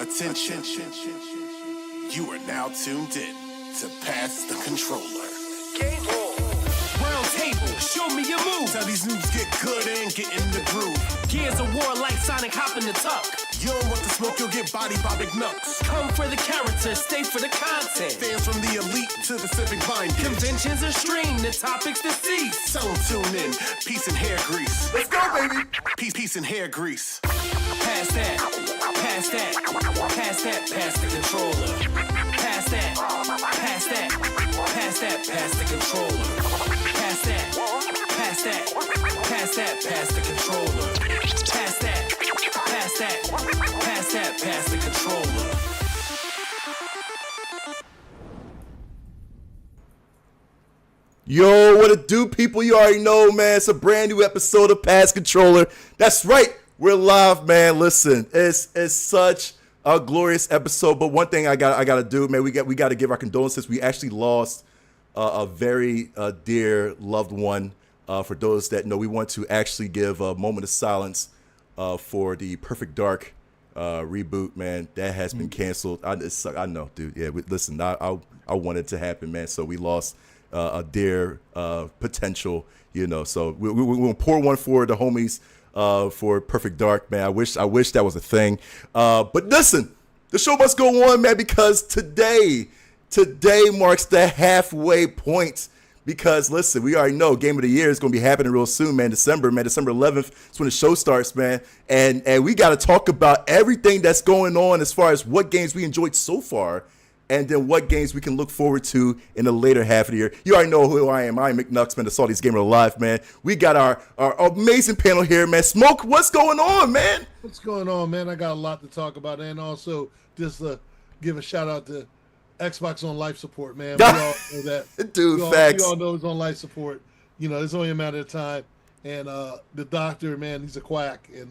Attention. You are now tuned in to Pass the Controller. Game on. Round table, show me your moves. How these moves get good and get in the groove. Gears of war like Sonic hopping the tuck. You don't want the smoke, you'll get bodied by big knucks. Come for the character, stay for the content. Fans from the elite to the civic mind. Conventions are streamed, the topics deceased. So tune in, peace and hair grease. Let's go, baby. Peace and hair grease. Pass that, pass that, pass that, pass the controller. Pass that, pass that, pass that, pass the controller. Pass that, pass that, pass that, pass the controller. Pass that, pass that, pass that, pass the controller. Yo, what it do, people? You already know, man. It's a brand new episode of Pass Controller. That's right. We're live, man. Listen, it's such a glorious episode. But one thing I gotta do, man, we got to give our condolences. We actually lost a very dear loved one. For those that know, we want to actually give a moment of silence for the Perfect Dark reboot, man. That has been canceled. I know, dude. Yeah, listen, I want it to happen, man. So we lost a dear potential, So we're gonna pour one for the homies. For Perfect Dark, man. I wish that was a thing. But listen, the show must go on, man, because today marks the halfway point. Because listen, we already know Game of the Year is going to be happening real soon, man. December 11th is when the show starts, man. And we got to talk about everything that's going on as far as what games we enjoyed so far. And then what games we can look forward to in the later half of the year. You already know who I am. I'm McNucks, man, the Salty's Gamer Alive, man. We got our amazing panel here, man. Smoke, what's going on, man? What's going on, man? I got a lot to talk about. And also, just give a shout out to Xbox on life support, man. We all know that. Dude, facts. We all know it's on life support. It's only a matter of time. And the doctor, man, he's a quack. And,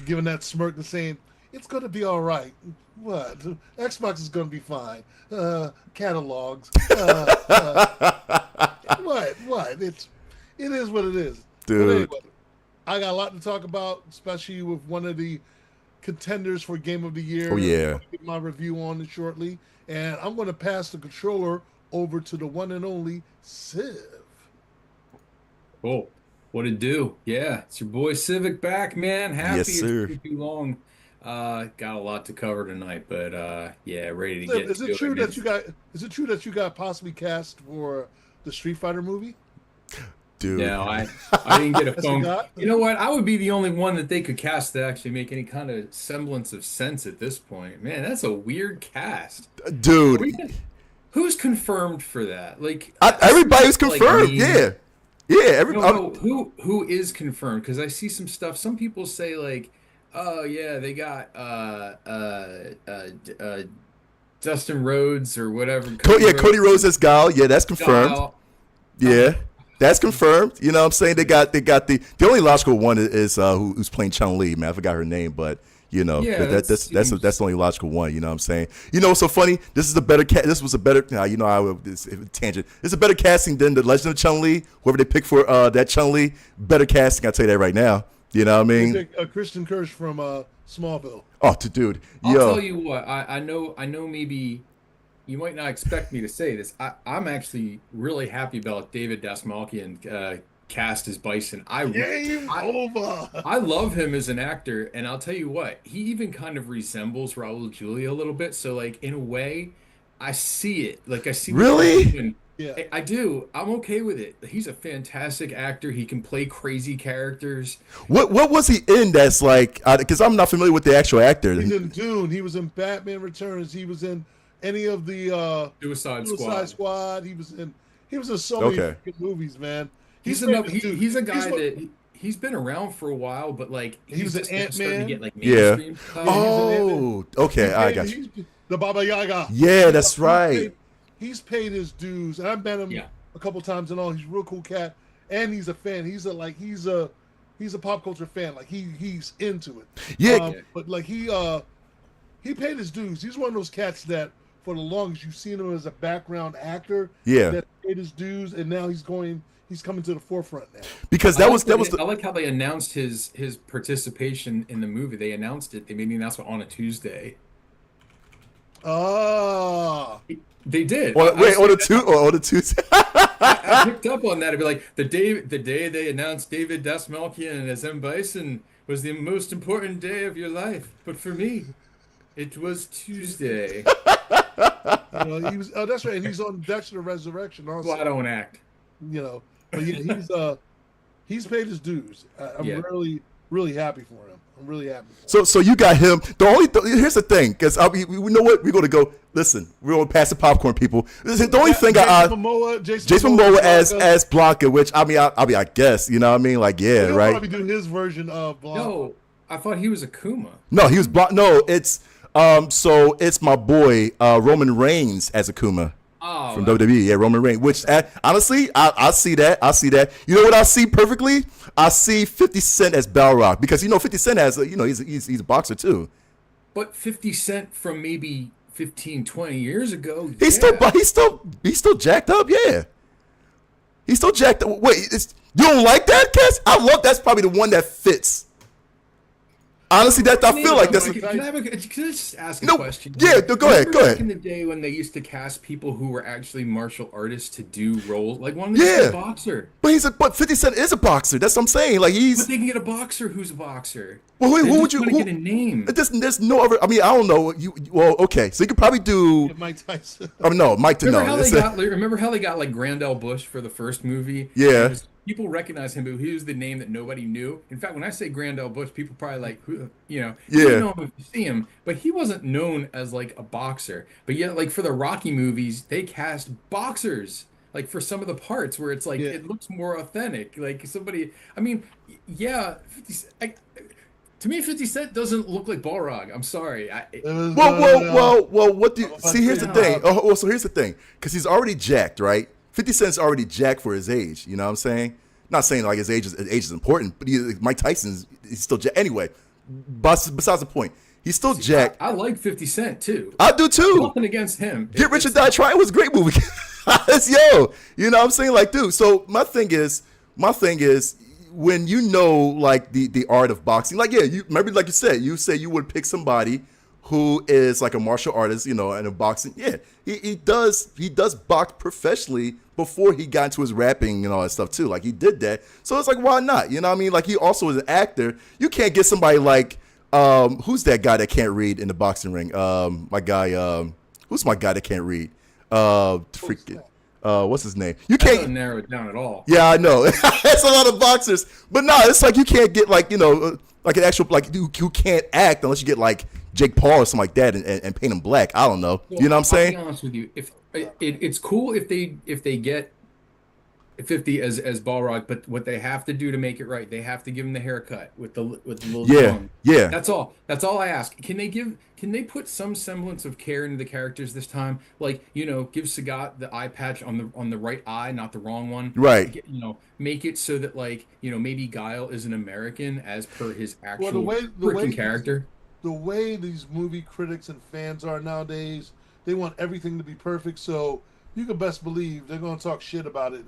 giving that smirk and saying, it's going to be all right. What? Xbox is going to be fine. Catalogs. What? It is what it is. Dude. But anyway, I got a lot to talk about, especially with one of the contenders for Game of the Year. Oh, yeah. I'm going to get my review on it shortly. And I'm going to pass the controller over to the one and only Civ. Oh, what it do? Yeah, it's your boy Civic back, man. Happy Yes, sir. It's been too long. Got a lot to cover tonight, but yeah, ready to get Is to it true it. is it true that you got possibly cast for the Street Fighter movie? Dude. No, I didn't get a That's phone. a guy? You know what? I would be the only one that they could cast to actually make any kind of semblance of sense at this point. Man, that's a weird cast. Dude. Who's confirmed for that? Like Everybody's confirmed, yeah. Yeah, who is confirmed? Because I see some stuff. Some people say like, oh yeah, they got Dustin Rhodes or whatever. Cody Rhodes as Guile. Yeah, that's confirmed. Guile. Yeah, that's confirmed. You know what I'm saying? They got the only logical one is who's playing Chun-Li, man. I forgot her name, but that's the only logical one. You know what I'm saying? You know what's so funny? This was a better tangent. It's a better casting than the Legend of Chun-Li. Whoever they pick for that Chun-Li, better casting. I'll tell you that right now. You know what I mean? Kristen Kirsch from Smallville. Oh, dude. I'll tell you what. I know. Maybe you might not expect me to say this. I'm actually really happy about David Dastmalchian cast as Bison. I love him as an actor, and I'll tell you what. He even kind of resembles Raul Julia a little bit. So, like in a way, I see it. Like I see. Really? Yeah, I do. I'm okay with it. He's a fantastic actor. He can play crazy characters. What was he in that's like, because I'm not familiar with the actual actor. He's in Dune. He was in Batman Returns. He was in any of the Suicide Squad. He was in so many freaking movies, man. He's a guy that he's been around for a while, but like he was an Ant-Man. To get like mainstream stuff. Oh, okay, I got you. The Baba Yaga. Yeah, that's right. He's paid his dues, and I've met him a couple times and all. He's a real cool cat, and he's a fan. He's a pop culture fan. Like he's into it. Yeah, but like he paid his dues. He's one of those cats that for the longest. You've seen him as a background actor. Yeah. That paid his dues, and now he's coming to the forefront now. Because I that like how they announced his participation in the movie. They announced it. They made the announcement on a Tuesday. Ah, They did. on the Tuesday. I picked up on that. It'd be like the day they announced David Dastmalchian as M. Bison was the most important day of your life. But for me, it was Tuesday. he was. Oh, that's right. And he's on Dexter Resurrection also. Well, I don't act. But yeah, he's paid his dues. I'm really, really happy for him. I'm really happy. So you got him. Here's the thing, because we know what we're gonna go. Listen, we're gonna pass the popcorn, people. The only thing Jason Momoa as Blanca, which I guess I mean, like, yeah, He'll right. probably do his version of Blanca. No, I thought he was Akuma. No, he was Blanca. No, it's so it's my boy Roman Reigns as Akuma. Oh, From WWE, yeah, Roman Reigns. Which honestly, I see that. I see that. You know what I see perfectly? I see 50 Cent as Balrog, because 50 Cent has he's a boxer too. But 50 Cent from maybe 15, 20 years ago. He's still jacked up. Yeah, he's still jacked up. Wait, you don't like that, Cass? I love that's probably the one that fits. Honestly, I feel like that's. Can I just ask a No, question? yeah, go ahead. Back in the day when they used to cast people who were actually martial artists to do roles, like one of them is a boxer. But 50 Cent is a boxer. That's what I'm saying. Like, he's. But they can get a boxer who's a boxer. Well, who would you get a name? There's no other. I mean, I don't know. Well, okay. So you could probably do. Mike Tyson. Oh no, Mike. Remember how they got like Grandel Bush for the first movie? Yeah. People recognize him, but he was the name that nobody knew. In fact, when I say Grandel Bush, people probably like, who, Yeah. You know him if you see him, but he wasn't known as like a boxer. But yet, like for the Rocky movies, they cast boxers like for some of the parts where it's like it looks more authentic. Like somebody, I mean, yeah, to me, 50 Cent doesn't look like Balrog. I'm sorry. Well. What do you see? Here's the thing. So here's the thing, because he's already jacked, right? 50 Cent's already jacked for his age. You know what I'm saying? Not saying like his age is important, but Mike Tyson's he's still jacked. Anyway, besides the point, he's still jacked. I like 50 Cent too. I do too. Nothing against him. Get Rich or Die Trying was a great movie. Yo, you know what I'm saying? Like, dude. So my thing is when like the art of boxing, like, yeah, you remember, like you said you would pick somebody who is like a martial artist, and a boxing. Yeah, he does box professionally before he got into his rapping and all that stuff too. Like, he did that. So it's like, why not? You know what I mean? Like, he also is an actor. You can't get somebody like who's that guy that can't read in the boxing ring? Who's my guy that can't read? What's his name? You can't narrow it down at all. Yeah, I know. It's a lot of boxers, but no, it's like you can't get like like an actual like who can't act unless you get like Jake Paul or something like that and paint him black. I don't know. Well, you know what I'm saying? I'll be honest with you. If it's cool if they get 50 as Balrog, but what they have to do to make it right, they have to give him the haircut with the little tongue. Yeah. That's all I ask. Can they put some semblance of care into the characters this time? Like, give Sagat the eye patch on the right eye, not the wrong one. Right. Make it so that like, maybe Guile is an American as per his actual character. The way these movie critics and fans are nowadays, they want everything to be perfect. So you can best believe they're going to talk shit about it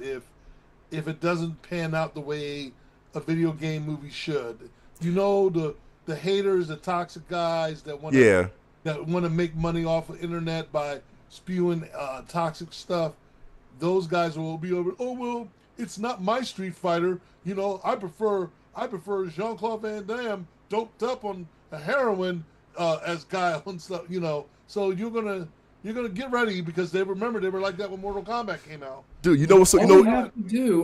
if it doesn't pan out the way a video game movie should. The haters, the toxic guys that want to make money off of internet by spewing toxic stuff. Those guys will be over. Oh well, it's not my Street Fighter. I prefer Jean-Claude Van Damme doped up on a heroin as Guile and stuff. So you're gonna get ready, because they were like that when Mortal Kombat came out. Dude,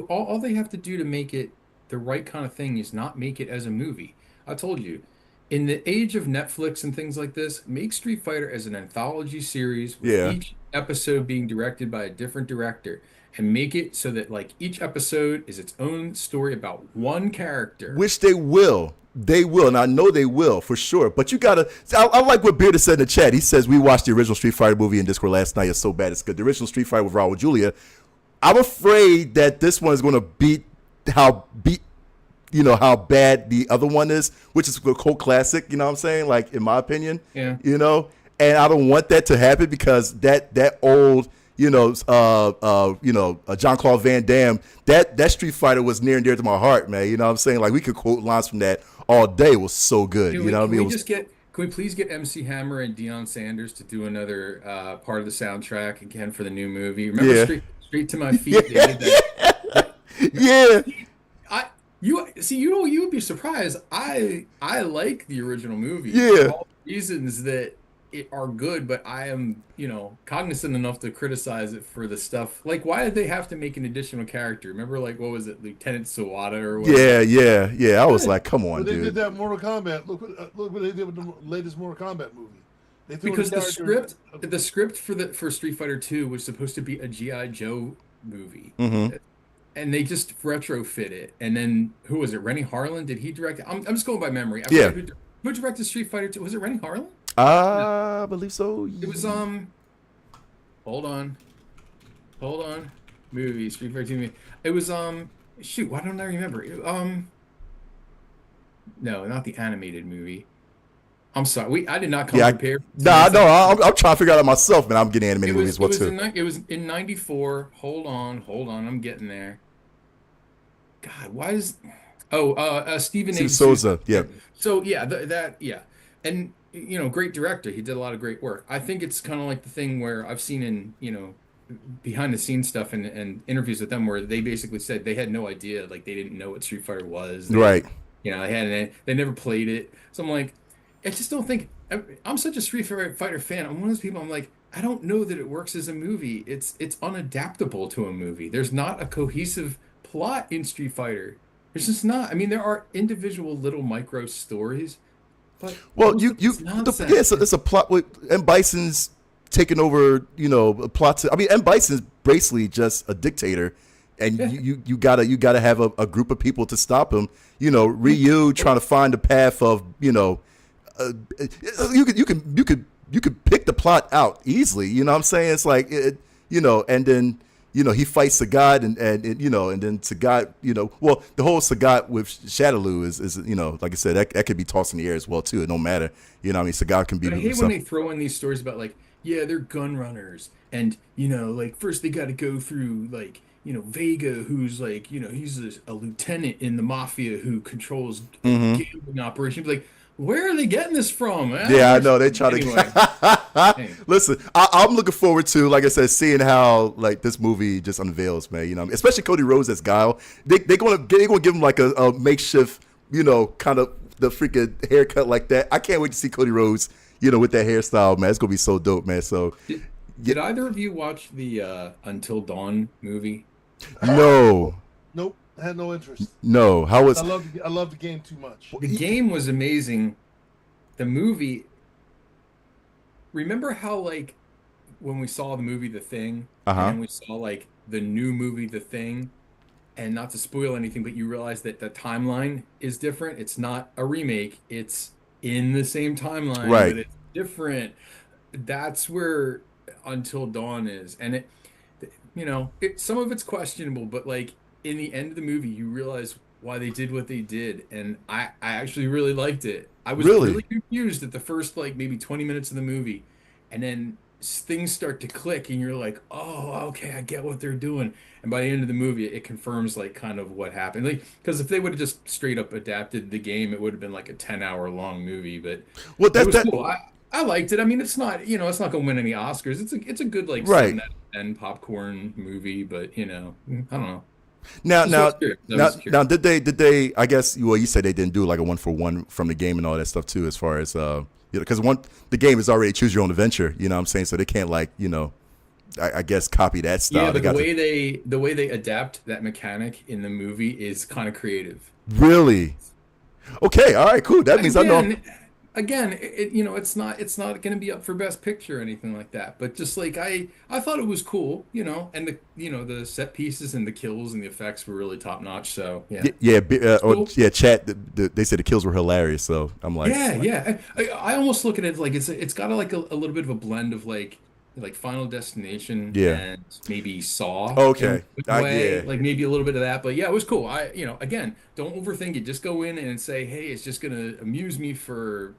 all they have to do to make it the right kind of thing is not make it as a movie. I told you, in the age of Netflix and things like this, make Street Fighter as an anthology series with each episode being directed by a different director, and make it so that like each episode is its own story about one character. Which they will. They will, and I know they will for sure. But you gotta. I like what Bearder said in the chat. He says we watched the original Street Fighter movie in Discord last night. It's so bad, it's good. The original Street Fighter with Raul Julia. I'm afraid that this one is going to beat how bad the other one is, which is a cult classic. You know what I'm saying? Like, in my opinion. Yeah. and I don't want that to happen because that old, Jean-Claude Van Damme, that Street Fighter was near and dear to my heart, man. You know what I'm saying? Like, we could quote lines from that all day. It was so good. Can You we, know what I can mean? we It was, just get can we please get MC Hammer and Deion Sanders to do another part of the soundtrack again for the new movie? Remember Yeah. Street to My Feet? They did that. yeah. You would be surprised. I like the original movie Yeah. for all the reasons that it are good, but I am, cognizant enough to criticize it for the stuff. Like, why did they have to make an additional character? Remember, like, what was it, Lieutenant Sawada or whatever? Yeah. I was like, come on, But they did dude. that Mortal Kombat. Look what they did with the latest Mortal Kombat movie. They threw Because in a character- the script for Street Fighter 2 was supposed to be a G.I. Joe movie. Mhm. And they just retrofit it. And then who was it? Rennie Harlan? Did he direct it? I'm just going by memory. I Yeah. forget who directed Street Fighter 2? Was it Rennie Harlan? I believe so. It was hold on. Movie, Street Fighter 2 movie. It was shoot, why don't I remember? No, not the animated movie. I'm sorry. I did not come prepared. Nah, no, I'm trying to figure it out myself, man. I'm getting animated movies as well too. It was in '94. Hold on. I'm getting there. God, why is Stephen A. Souza, yeah. So yeah, and great director. He did a lot of great work. I think it's kind of like the thing where I've seen in behind the scenes stuff and interviews with them where they basically said they had no idea, like they didn't know what Street Fighter was. Right. They never played it. So I'm like, I just don't think I'm such a Street Fighter fan. I'm one of those people. I'm like, I don't know that it works as a movie. It's unadaptable to a movie. There's not a cohesive plot in Street Fighter. There's just not. I mean, there are individual little micro stories, but it's a plot with M. Bison's taking over. Plots. I mean, M. Bison's basically just a dictator, and you gotta have a group of people to stop him. Ryu trying to find the path of you could pick the plot out easily. You know what I'm saying? It's like and then he fights Sagat and then Sagat, well, the whole Sagat with Shadaloo is like I said, that could be tossed in the air as well too. It don't matter. I mean, Sagat can be. But I hate when they throw in these stories about like, yeah, they're gun runners, and like first they got to go through like Vega, who's like he's a lieutenant in the mafia who controls gambling operations. Like, where are they getting this from? Yeah, I know they try to. Listen, I'm looking forward to, like I said, seeing how like this movie just unveils, man. Especially Cody Rhodes as Guile. They're gonna give him like a makeshift, kind of the freaking haircut like that. I can't wait to see Cody Rhodes, with that hairstyle, man. It's gonna be so dope, man. So, did either of you watch the Until Dawn movie? No. Nope. I had no interest. No. How was? I love the game too much. The game was amazing. The movie. Remember how like when we saw the movie The Thing, and we saw like the new movie The Thing, and not to spoil anything, but you realize that the timeline is different. It's not a remake. It's in the same timeline, right? But it's different. That's where Until Dawn is, and some of it's questionable, but like. In the end of the movie, you realize why they did what they did, and I actually really liked it. I was really confused at the first like maybe 20 minutes of the movie, and then things start to click, and you're like, oh, okay, I get what they're doing. And by the end of the movie, it confirms like kind of what happened. Like, because if they would have just straight up adapted the game, it would have been like a 10-hour long movie. But it was cool. I liked it. I mean, it's not it's not gonna win any Oscars. It's a good like 7 out of 10 popcorn movie, but I don't know. Now, did they? I guess. Well, you said they didn't do like a 1-for-1 from the game and all that stuff too, as far as because the game is already choose your own adventure. You know what I'm saying? So they can't like I guess copy that style. Yeah, but the way they adapt that mechanic in the movie is kind of creative. Really? Okay. All right. Cool. That means I know. Again, it's not going to be up for Best Picture or anything like that. But just like I thought it was cool, and the set pieces and the kills and the effects were really top notch. So yeah, cool. Chat. They said the kills were hilarious. So I'm like, yeah. I almost look at it like it's got like a little bit of a blend of like Final Destination and maybe Saw. Okay. Like maybe a little bit of that, but yeah, it was cool. Again, don't overthink it. Just go in and say, hey, it's just gonna amuse me for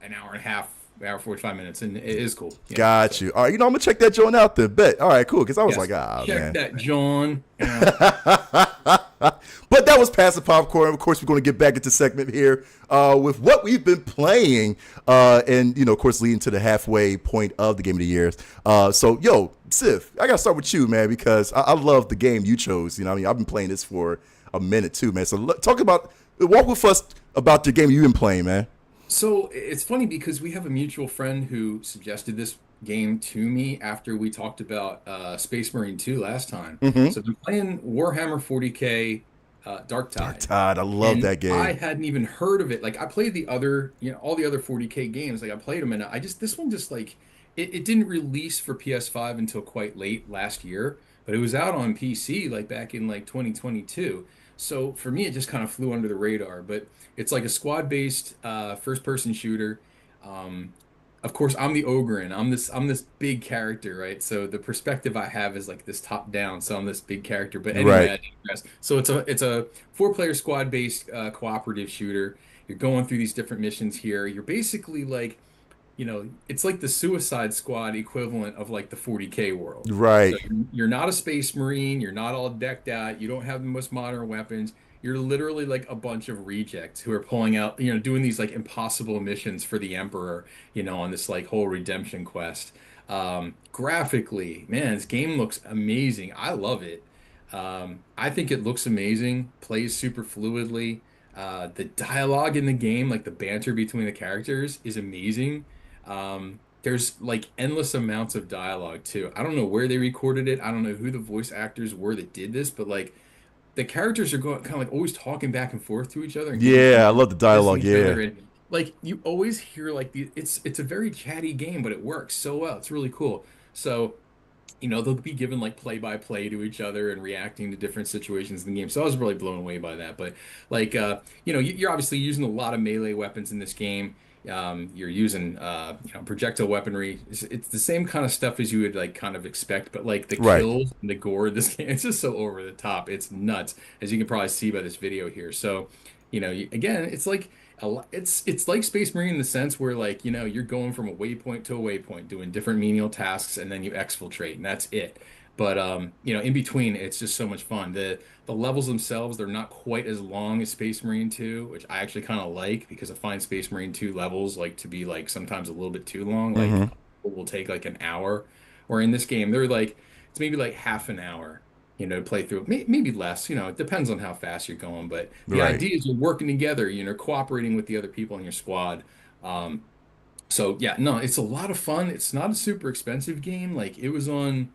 an hour and a half, hour 45 minutes, and it is cool. Yeah, Got so, you. All right, I'm gonna check that joint out then. Bet. All right, cool. Because I was yes, like, ah, check man. that, John. But that was Passive Popcorn. Of course, we're going to get back into segment here with what we've been playing, and of course, leading to the halfway point of the game of the year. So, yo, Sif, I got to start with you, man, because I love the game you chose. I mean, I've been playing this for a minute too, man. So, walk with us about the game you've been playing, man. So it's funny because we have a mutual friend who suggested this game to me after we talked about Space Marine 2 last time. Mm-hmm. So I've been playing Warhammer 40K Dark Dark Tide. Tide, I love And that game. I hadn't even heard of it. Like I played the other, all the other 40K games. Like I played them, and this one just like it didn't release for PS5 until quite late last year, but it was out on PC like back in like 2022. So for me, it just kind of flew under the radar. But it's like a squad-based first-person shooter. Um, of course, I'm the ogre, and I'm this big character, right? So the perspective I have is like this top-down. So I'm this big character. But anyway, Right. I digress. So it's a four-player squad-based cooperative shooter. You're going through these different missions here. You're basically like, it's like the Suicide Squad equivalent of like the 40K world. So Right. you're not a space marine, you're not all decked out, you don't have the most modern weapons. You're literally like a bunch of rejects who are pulling out, doing these like impossible missions for the Emperor, on this like whole redemption quest. Graphically, man, this game looks amazing. I love it. I think it looks amazing, plays super fluidly. The dialogue in the game, like the banter between the characters, is amazing. There's like endless amounts of dialogue too. I don't know where they recorded it. I don't know who the voice actors were that did this, but like the characters are going kind of like always talking back and forth to each other and giving Yeah, I commands love the to dialogue. each Yeah. other, and like you always hear like it's a very chatty game, but it works so well. It's really cool. So they'll be given like play by play to each other and reacting to different situations in the game. So I was really blown away by that. But like, you're obviously using a lot of melee weapons in this game. You're using, projectile weaponry. It's the same kind of stuff as you would like kind of expect, but like the Right. kills and the gore of this game, it's just so over the top. It's nuts, as you can probably see by this video here. So, again, it's like it's like Space Marine in the sense where like you're going from a waypoint to a waypoint doing different menial tasks and then you exfiltrate and that's it. But in between it's just so much fun. The levels themselves, they're not quite as long as Space Marine 2, which I actually kind of like because I find Space Marine 2 levels like to be like sometimes a little bit too long, like Mm-hmm. it will take like an hour, or in this game they're like it's maybe like half an hour, to play through. Maybe less, it depends on how fast you're going. But the Right. idea is you're working together, cooperating with the other people in your squad. Um, so yeah, no, it's a lot of fun. It's not a super expensive game. Like it was on,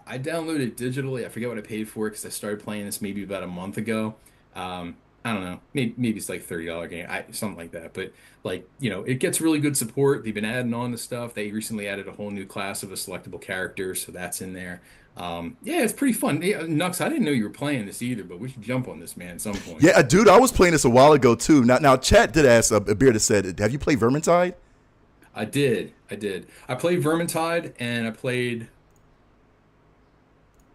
I downloaded it digitally. I forget what I paid for it because I started playing this maybe about a month ago. I don't know, maybe it's like $30 game, something like that. But like, it gets really good support. They've been adding on to stuff. They recently added a whole new class of a selectable character, so that's in there. Yeah, it's pretty fun. Yeah, Nux, I didn't know you were playing this either, but we should jump on this, man, at some point. Yeah, dude, I was playing this a while ago too. Now, chat did ask a beer that said, "Have you played Vermintide?" I did. I did. I played Vermintide and I played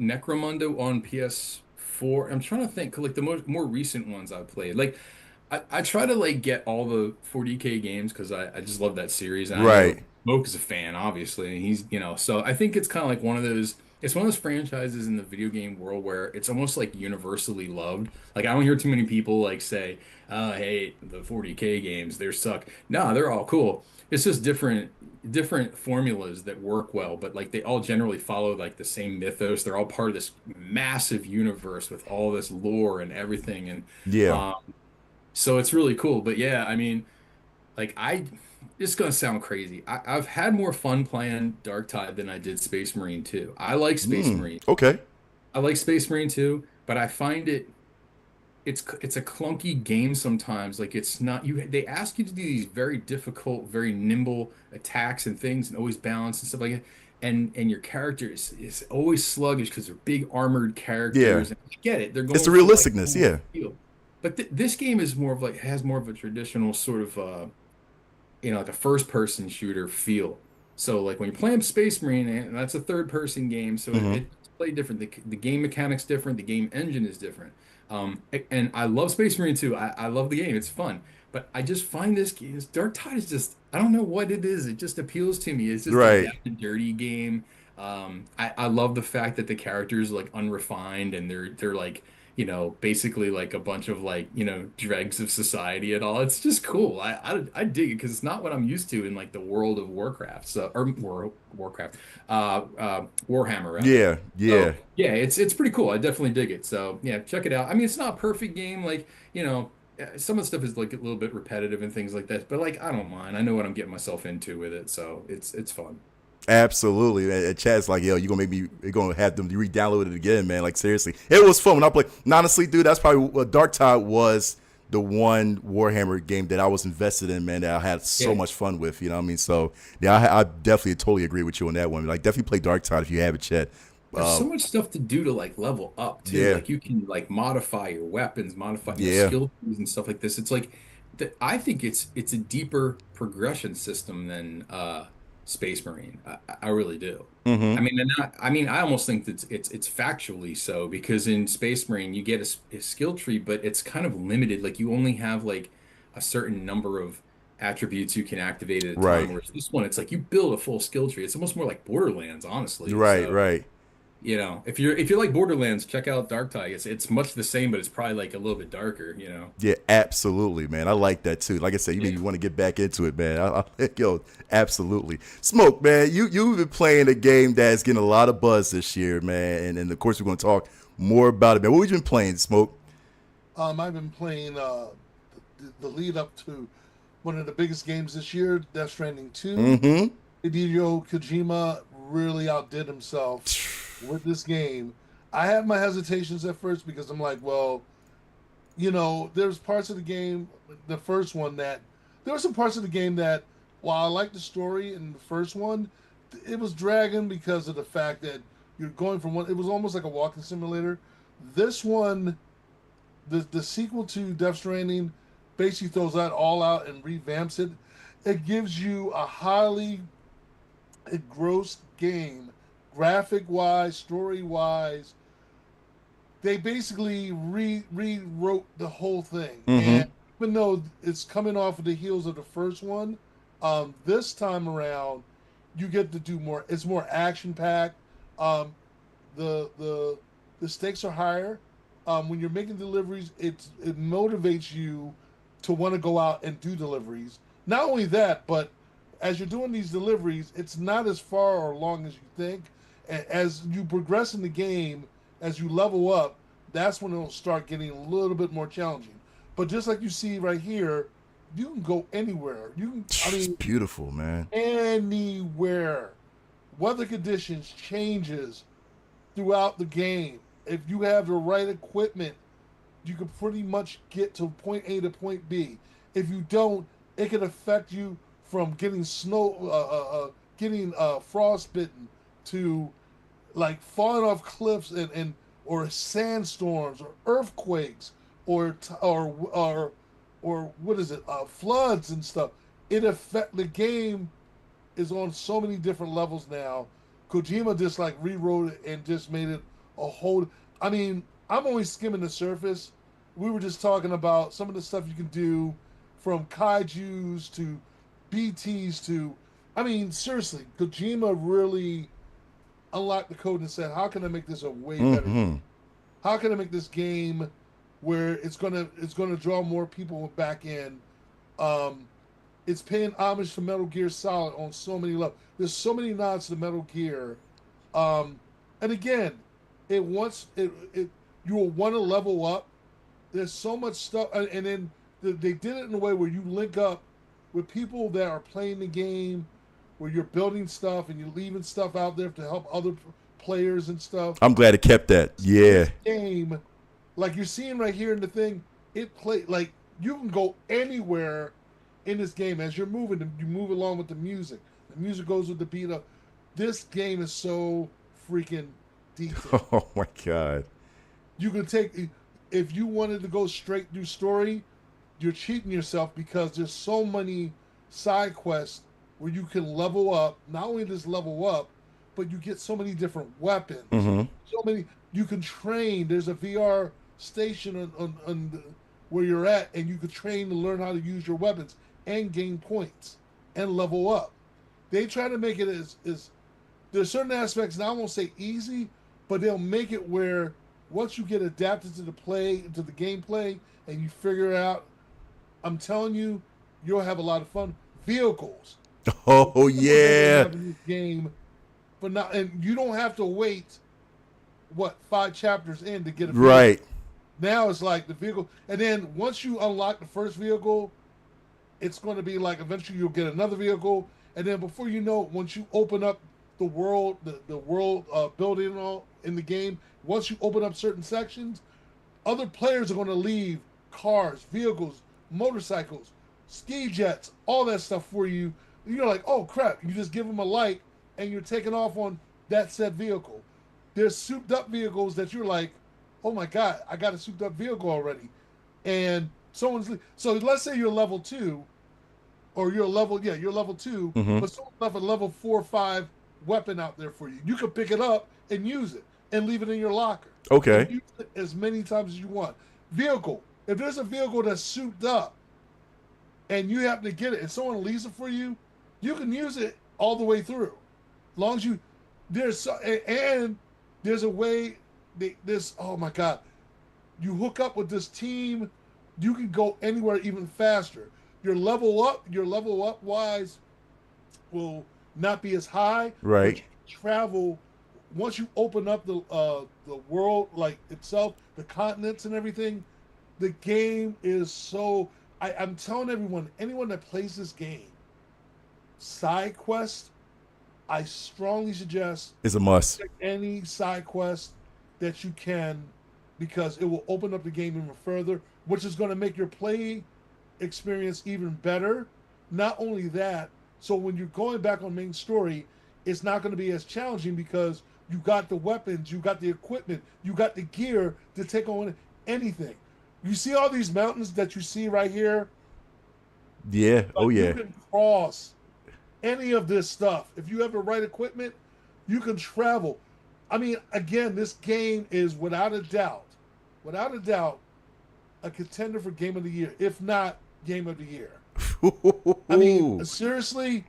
Necromundo on PS4. I'm trying to think like the more recent ones I've played. Like I try to like get all the 40K games because I just love that series. And I know Right. Moke is a fan, obviously. And he's, so I think it's kind of like it's one of those franchises in the video game world where it's almost like universally loved. Like I don't hear too many people like say, "Oh, I hate the 40K games. They suck." No, they're all cool. It's just different formulas that work well, but like they all generally follow like the same mythos. They're all part of this massive universe with all this lore and everything. And Yeah. um, so it's really cool. But yeah, I mean, like it's gonna sound crazy. I've had more fun playing Dark Tide than I did Space Marine 2. I like Space Marine. Okay. I like Space Marine 2, but I find it's a clunky game sometimes. Like it's not they ask you to do these very difficult, very nimble attacks and things and always balance and stuff like that. And your character is always sluggish because they're big armored Yeah. characters. And I get it. They're It's going the for like realisticness. Yeah. feel. But this game is more of like has more of a traditional sort of like a first person shooter feel. So like when you're playing Space Marine, and that's a third person game, so Hmm. it's play different. The game mechanics different. The game engine is different. And I love Space Marine 2. I love the game. It's fun. But I just find this Dark Tide is just, I don't know what it is. It just appeals to me. It's just a Right. down and dirty game. I love the fact that the characters are like unrefined and they're like, basically like a bunch of like, dregs of society and all. It's just cool. I dig it because it's not what I'm used to in like the world of Warcraft. So or Warcraft, Warhammer rather. Yeah. Yeah. So yeah, it's pretty cool. I definitely dig it. So yeah, check it out. I mean, it's not a perfect game. Like, some of the stuff is like a little bit repetitive and things like that. But like, I don't mind. I know what I'm getting myself into with it. So it's fun. Absolutely. And Chad's like, yo, you're gonna have them re-download it again, man. Like seriously. It was fun when I played. Honestly, dude, that's probably what Dark Tide was the one Warhammer game that I was invested in, man, that I had so Yeah. much fun with. You know what I mean? So yeah, I definitely totally agree with you on that one. Like definitely play Dark Tide if you have it, Chad. There's so much stuff to do to like level up too. Yeah. Like you can like modify your weapons, modify your Yeah. skill trees and stuff like this. It's like I think it's a deeper progression system than Space Marine. I really do. I Mm-hmm. mean, I almost think that it's factually so because in Space Marine you get a skill tree, but it's kind of limited. Like you only have like a certain number of attributes you can activate at a time. Right. Whereas this one, it's like you build a full skill tree. It's almost more like Borderlands, honestly. Right, So. right. If you like Borderlands, check out Dark Tide. It's much the same, but it's probably like a little bit darker. Yeah, absolutely, man. I like that too. Like I said, you Yeah. maybe want to get back into it, man. Yo, absolutely. Smoke, man. You've been playing a game that's getting a lot of buzz this year, man. And of course, we're going to talk more about it, man. What have you been playing, Smoke? I've been playing the lead up to one of the biggest games this year, Death Stranding 2. Mm-hmm. Hideo Kojima really outdid himself with this game. I had my hesitations at first because I'm like, well, there's parts of the game, the first one that there were some parts of the game that, while I liked the story in the first one, it was dragging because of the fact that you're going from one. It was almost like a walking simulator. This one, the sequel to Death Stranding, basically throws that all out and revamps it. It gives you a highly engrossed game, graphic wise, story wise. They basically rewrote the whole thing. Mm-hmm. And even though it's coming off of the heels of the first one, this time around you get to do more. It's more action packed. The stakes are higher. When you're making deliveries, it motivates you to want to go out and do deliveries. Not only that, but as you're doing these deliveries, it's not as far or long as you think. As you progress in the game, as you level up, that's when it'll start getting a little bit more challenging. But just like you see right here, you can go anywhere. It's beautiful, man. Anywhere. Weather conditions changes throughout the game. If you have the right equipment, you can pretty much get to point A to point B. If you don't, it can affect you from getting frostbitten to like falling off cliffs and or sandstorms or earthquakes or what is it? Floods and stuff. The game is on so many different levels now. Kojima just like rewrote it and just made it a whole. I mean, I'm only skimming the surface. We were just talking about some of the stuff you can do, from kaijus to BTs to. I mean, seriously, Kojima really unlocked the code and said, "How can I make this a way better? Mm-hmm. How can I make this game where it's gonna draw more people back in?" It's paying homage to Metal Gear Solid on so many levels. There's so many nods to Metal Gear, and again, you will want to level up. There's so much stuff, and then they did it in a way where you link up with people that are playing the game, where you're building stuff and you're leaving stuff out there to help other players and stuff. I'm glad it kept that. Yeah. Game, like you're seeing right here in the thing, like you can go anywhere in this game as you're moving. You move along with the music. The music goes with the beat up. This game is so freaking detailed. Oh my God. You can take, if you wanted to go straight through story, you're cheating yourself because there's so many side quests where you can level up. Not only just level up, but you get so many different weapons. Mhm. So many you can train. There's a VR station where you're at, and you can train to learn how to use your weapons and gain points and level up. They try to make it as there's certain aspects, and I won't say easy, but they'll make it where once you get adapted to the gameplay, and you figure it out, I'm telling you, you'll have a lot of fun. Vehicles. Oh Vehicles that they yeah. have in this game, but not, and you don't have to wait 5 chapters in to get a vehicle. Right. Now it's like the vehicle, and then once you unlock the first vehicle, it's going to be like eventually you'll get another vehicle, and then before you know, once you open up the world, the world building and all in the game, once you open up certain sections, other players are going to leave cars, vehicles, motorcycles, ski jets, all that stuff for you. You're like, oh crap! You just give them a light, and you're taking off on that said vehicle. There's souped up vehicles that you're like, oh my god, I got a souped up vehicle already, and so let's say you're level 2, or you're level 2, Mhm. but someone left a level 4 or 5 weapon out there for you. You can pick it up and use it and leave it in your locker. Okay. And use it as many times as you want. Vehicle. If there's a vehicle that's souped up and you happen to get it and someone leaves it for you, you can use it all the way through. As long as you and there's a way oh my god. You hook up with this team, you can go anywhere even faster. Your level up wise will not be as high. Right. But you can travel once you open up the world like itself, the continents and everything. The game is so. I'm telling anyone that plays this game, side quest, I strongly suggest It's a must. any side quest that you can, because it will open up the game even further, which is going to make your play experience even better. Not only that, so when you're going back on main story, it's not going to be as challenging because you got the weapons, you got the equipment, you got the gear to take on anything. You see all these mountains that you see right here? Yeah. Oh You yeah. can cross any of this stuff. If you have the right equipment, you can travel. I mean, again, this game is without a doubt, a contender for Game of the Year, if not Game of the Year. I mean, seriously,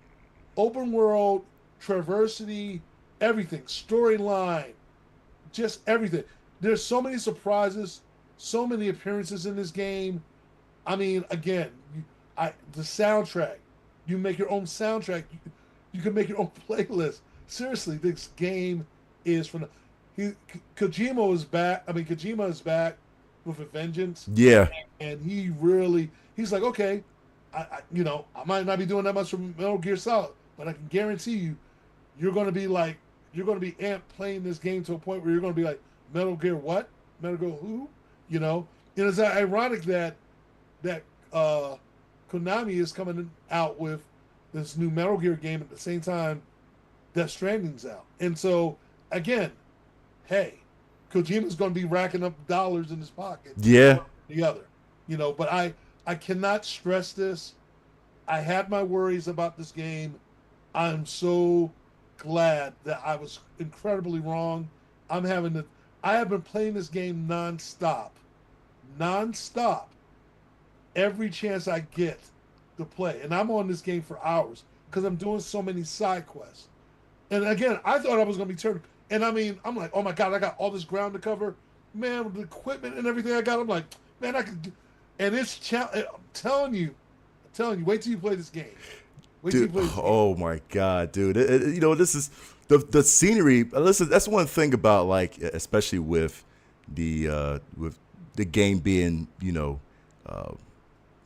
open world, traversity, everything, storyline, just everything. There's so many surprises, so many appearances in this game. I mean, again, the soundtrack. You make your own soundtrack. You can make your own playlist. Seriously, this game is from Kojima is back. I mean, Kojima is back with a vengeance. Yeah. And he's like, okay, I might not be doing that much from Metal Gear Solid, but I can guarantee you, you're going to be amped playing this game to a point where you're going to be like, Metal Gear what? Metal Gear who? You know? And it's ironic that Konami is coming out with this new Metal Gear game at the same time Death Stranding's out. And so, again, hey, Kojima's going to be racking up dollars in his pocket. Yeah. The other. But I cannot stress this. I had my worries about this game. I'm so glad that I was incredibly wrong. I have been playing this game nonstop, every chance I get to play. And I'm on this game for hours because I'm doing so many side quests. And again, I thought I was going to be turned. And I mean, I'm like, oh my God, I got all this ground to cover. Man, with the equipment and everything I got, I'm like, man, I could do. And I'm telling you, wait till you play this game. Dude, oh my God, dude. This is the scenery. Listen, that's one thing about, like, especially with the game being,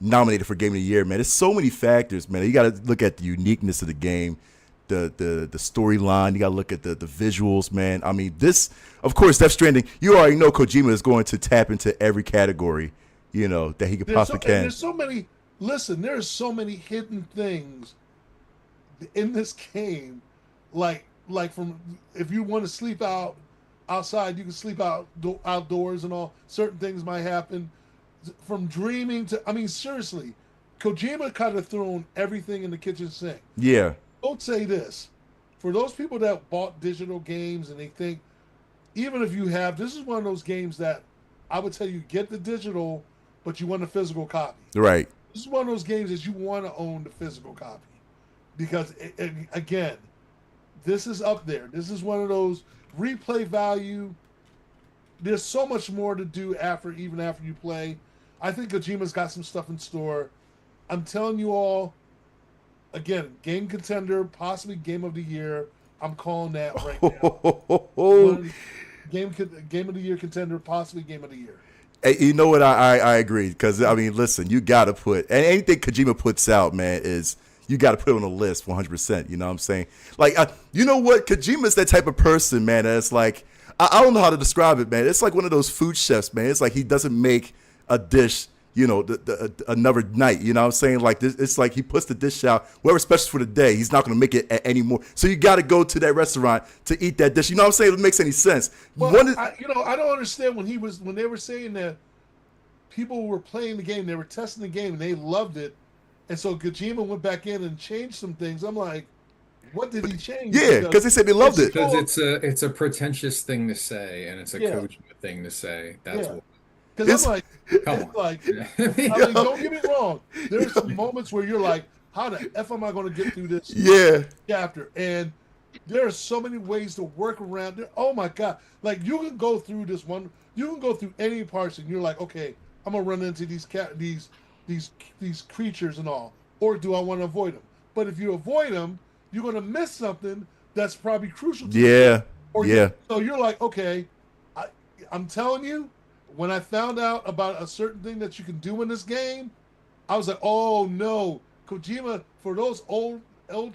nominated for Game of the Year, man. There's so many factors, man. You got to look at the uniqueness of the game, the storyline. You got to look at the visuals, man. I mean, this, of course, Death Stranding. You already know Kojima is going to tap into every category, that he could possibly can. There's so many. Listen, there's so many hidden things in this game, like from, if you want to sleep outside, you can sleep outdoors and all. Certain things might happen. From dreaming to, I mean, seriously, Kojima kind of thrown everything in the kitchen sink. Yeah. Don't say this. for those people that bought digital games and they think, even if you have, this is one of those games that I would tell you get the digital, but you want a physical copy. Right. This is one of those games that you want to own the physical copy, because again, this is up there. This is one of those replay value. There's so much more to do even after you play. I think Kojima's got some stuff in store. I'm telling you all, again, game contender, possibly game of the year. I'm calling that right now. Game of the year contender, possibly game of the year. Hey, you know what? I agree, because I mean, listen, you got to put, and anything Kojima puts out, man, is you got to put it on a list 100%. You know what I'm saying? Like, you know what? Kojima's that type of person, man. That's like, I don't know how to describe it, man. It's like one of those food chefs, man. It's like he doesn't make a dish, you know, another night. You know what I'm saying? Like this, it's like he puts the dish out, whatever special for the day. He's not going to make it anymore. So you got to go to that restaurant to eat that dish. You know what I'm saying? It makes any sense. Well, I don't understand when they were saying that people were playing the game, they were testing the game, and they loved it, and so Kojima went back in and changed some things. I'm like, what did he change? Yeah, because they said they loved it. Because it's a pretentious thing to say, and it's a Kojima thing to say. That's what. Because I'm like, come on. Like, I mean, don't get me wrong. There's some moments where you're like, how the F am I going to get through this chapter? And there are so many ways to work around it. Oh my God. Like, you can go through this one, you can go through any parts and you're like, okay, I'm going to run into these creatures and all. Or do I want to avoid them? But if you avoid them, you're going to miss something that's probably crucial to you. So you're like, okay, I'm telling you, when I found out about a certain thing that you can do in this game, I was like, oh no. Kojima, for those old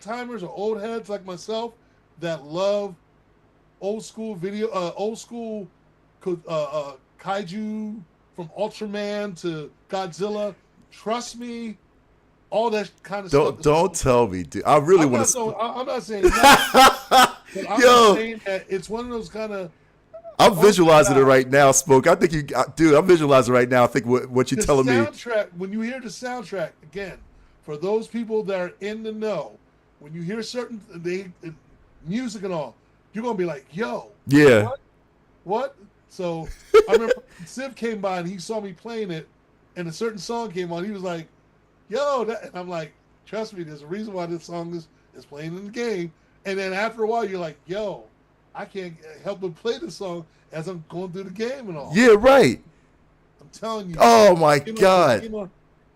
timers or old heads like myself that love old school kaiju from Ultraman to Godzilla, trust me, all that kind of stuff. Don't tell me, dude. I really want to. I'm not saying that. But I'm just saying that it's one of those kind of. I'm visualizing it right now, Smoke. I think dude, I'm visualizing it right now. I think what you're telling me. When you hear the soundtrack, again, for those people that are in the know, when you hear certain music and all, you're going to be like, yo. Yeah. What? So I remember Civ came by and he saw me playing it, and a certain song came on. He was like, yo. And I'm like, trust me, there's a reason why this song is playing in the game. And then after a while, you're like, yo. I can't help but play the song as I'm going through the game and all. Yeah, right. I'm telling you. Oh my God.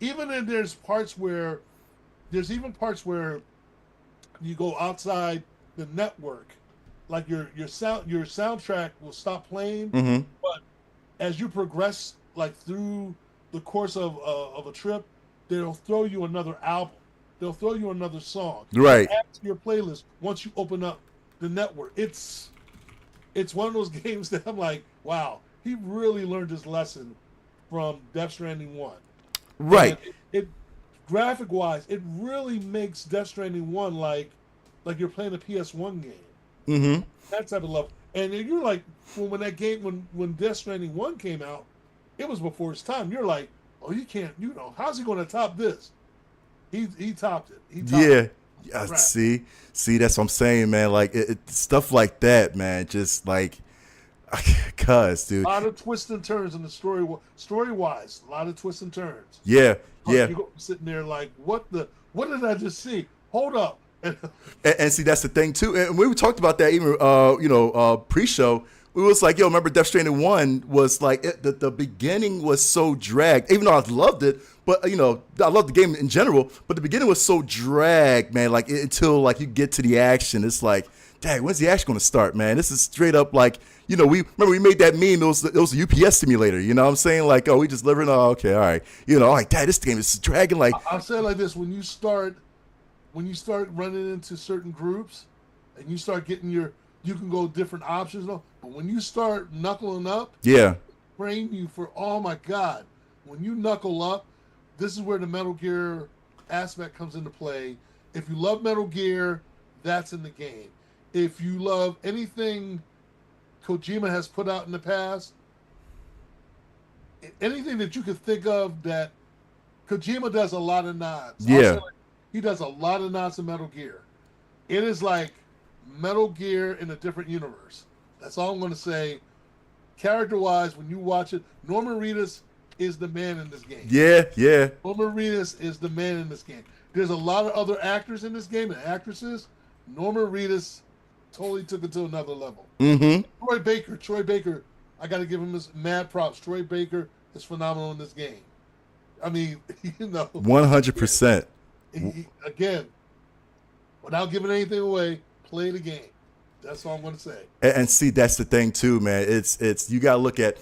Even if there's parts where you go outside the network, like your soundtrack will stop playing. Mm-hmm. But as you progress, like through the course of a trip, they'll throw you another album. They'll throw you another song. Right. Add to your playlist once you open up the network. It's one of those games that I'm like, wow, he really learned his lesson from Death Stranding 1. Right. It graphic wise, it really makes Death Stranding 1 like you're playing a PS1 game. Mm-hmm. That type of level. And you're like, when that game, when Death Stranding 1 came out, it was before its time. You're like, oh, you can't, how's he going to top this? He topped it. He topped it. Yeah, see, that's what I'm saying, man. Like stuff like that, man. Just like, cuz, dude. A lot of twists and turns in the story wise. A lot of twists and turns. Yeah. You're sitting there like, what did I just see? Hold up. and see, that's the thing too. And we talked about that even, pre-show. We was like, yo, remember Death Stranding 1 was like, the beginning was so dragged, even though I loved it. But, I love the game in general, but the beginning was so dragged, man, like until like you get to the action. It's like, dang, when's the action going to start, man? This is straight up like, we made that meme. It was a UPS simulator, you know what I'm saying? Like, oh, we just delivering. Oh, okay, all right. Like, dad, this game is dragging. Like, I'll say it like this. When you start running into certain groups and you start getting you can go different options, but when you start knuckling up, train you for, oh my God, when you knuckle up, this is where the Metal Gear aspect comes into play. If you love Metal Gear, that's in the game. If you love anything Kojima has put out in the past, anything that you could think of that Kojima does a lot of nods. Yeah. He does a lot of nods to Metal Gear. It is like Metal Gear in a different universe. That's all I'm going to say. Character-wise, when you watch it, Norman Reedus is the man in this game. Yeah, yeah. Norman Reedus is the man in this game. There's a lot of other actors in this game and actresses. Norman Reedus totally took it to another level. Mm-hmm. Troy Baker, I got to give him his mad props. Troy Baker is phenomenal in this game. I mean, 100%. Again, without giving anything away, play the game. That's all I'm going to say. And see, that's the thing too, man. It's you got to look at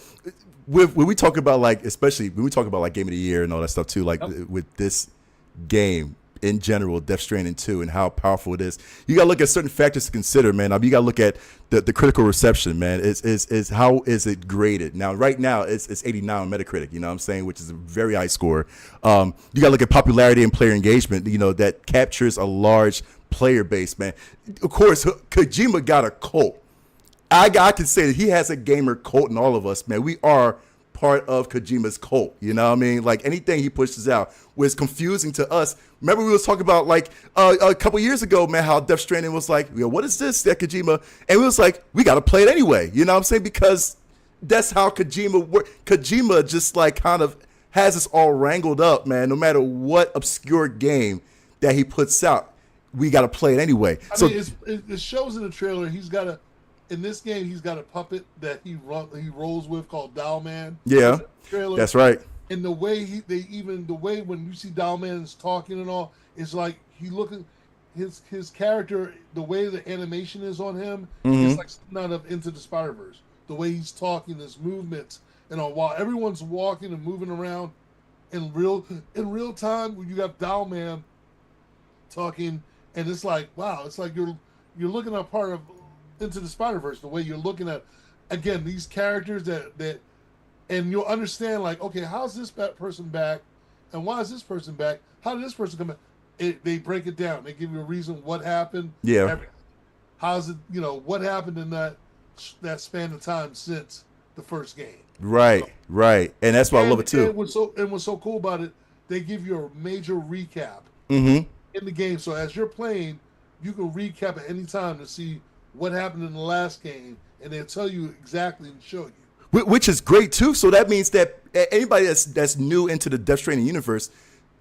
when we talk about, like, especially when we talk about like Game of the Year and all that stuff too, like with this game in general, Death Stranding 2, and how powerful it is. You got to look at certain factors to consider, man. I mean, you got to look at the critical reception, man. Is how is it graded? Now, right now, it's 89 on Metacritic, you know what I'm saying, which is a very high score. You got to look at popularity and player engagement, you know, that captures a large player base, man. Of course, Kojima got a cult. I can say that he has a gamer cult in all of us, man. We are part of Kojima's cult, you know what I mean? Like, anything he pushes out was confusing to us. Remember we was talking about, like, a couple years ago, man, how Death Stranding was like, what is this, that Kojima? And we was like, we got to play it anyway, you know what I'm saying? Because that's how Kojima works. Kojima just, like, kind of has us all wrangled up, man. No matter what obscure game that he puts out, we got to play it anyway. I mean, it shows in the trailer. In this game, he's got a puppet that he rolls with called Dial Man. Yeah, that's right. And the way when you see Dial Man's talking and all, it's like he looking his character, the way the animation is on him, it's like something out of Into the Spider-Verse. The way he's talking, his movements, and all, while everyone's walking and moving around in real time, when you got Dial Man talking, and it's like, wow, it's like you're looking at part of Into the Spider-Verse, the way you're looking at, again, these characters that and you'll understand, like, okay, how's this person back, and why is this person back? How did this person come back? They break it down. They give you a reason what happened. Yeah. How's it? What happened in that span of time since the first game? Right, right, and that's why I love it too. And what's so cool about it, they give you a major recap in the game. So as you're playing, you can recap at any time to see what happened in the last game, and they'll tell you exactly and show you. Which is great too. So that means that anybody that's new into the Death Stranding universe,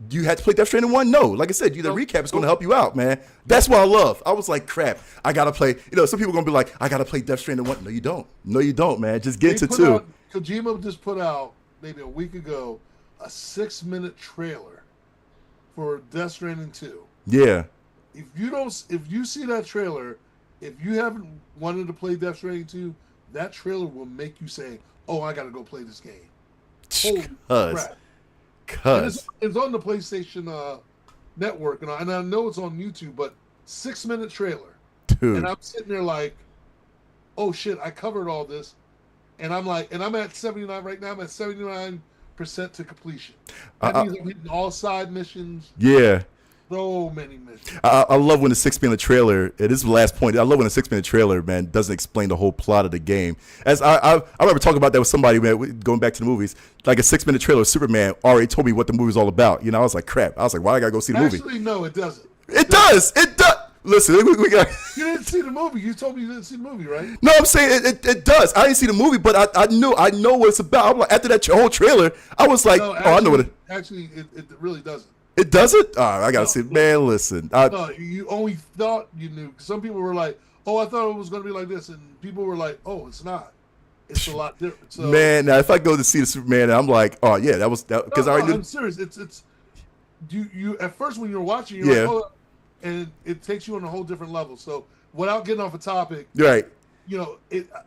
you had to play Death Stranding 1? No. Like I said, the recap is going to help you out, man. That's what I love. I was like, crap, I got to play. Some people are going to be like, I got to play Death Stranding 1. No, you don't. No, you don't, man. Just get into 2. Kojima just put out, maybe a week ago, a 6-minute trailer for Death Stranding 2. Yeah. If you see that trailer, if you haven't wanted to play Death Stranding 2, that trailer will make you say, oh, I got to go play this game. Holy crap. It's on the PlayStation Network, and I know it's on YouTube, but 6-minute trailer. Dude. And I'm sitting there like, oh, shit, I covered all this. And I'm like, and I'm at 79 right now. I'm at 79% to completion. That means I'm hitting all side missions. Yeah. So many missions. I love when the 6-minute trailer, it is the last point, I love when the 6-minute trailer, man, doesn't explain the whole plot of the game. As I remember talking about that with somebody, man, going back to the movies, like a 6-minute trailer of Superman already told me what the movie's all about. I was like, crap. I was like, why I got to go see the movie? Actually, no, it doesn't. It does. Listen, we got. You didn't see the movie. You told me you didn't see the movie, right? No, I'm saying it does. I didn't see the movie, but I know what it's about. I'm like, after that whole trailer, I was like, no, actually, I know what it. Actually, it really doesn't. It doesn't? I gotta see. Man, listen. No, you only thought you knew. Some people were like, "Oh, I thought it was going to be like this," and people were like, "Oh, it's not. It's a lot different." So, man, now if I go to see the Superman, I'm like, "Oh yeah, that was that." Because I already knew. I'm serious. It's you at first when you're watching, you're like, "Oh," and it takes you on a whole different level. So, without getting off a topic, right?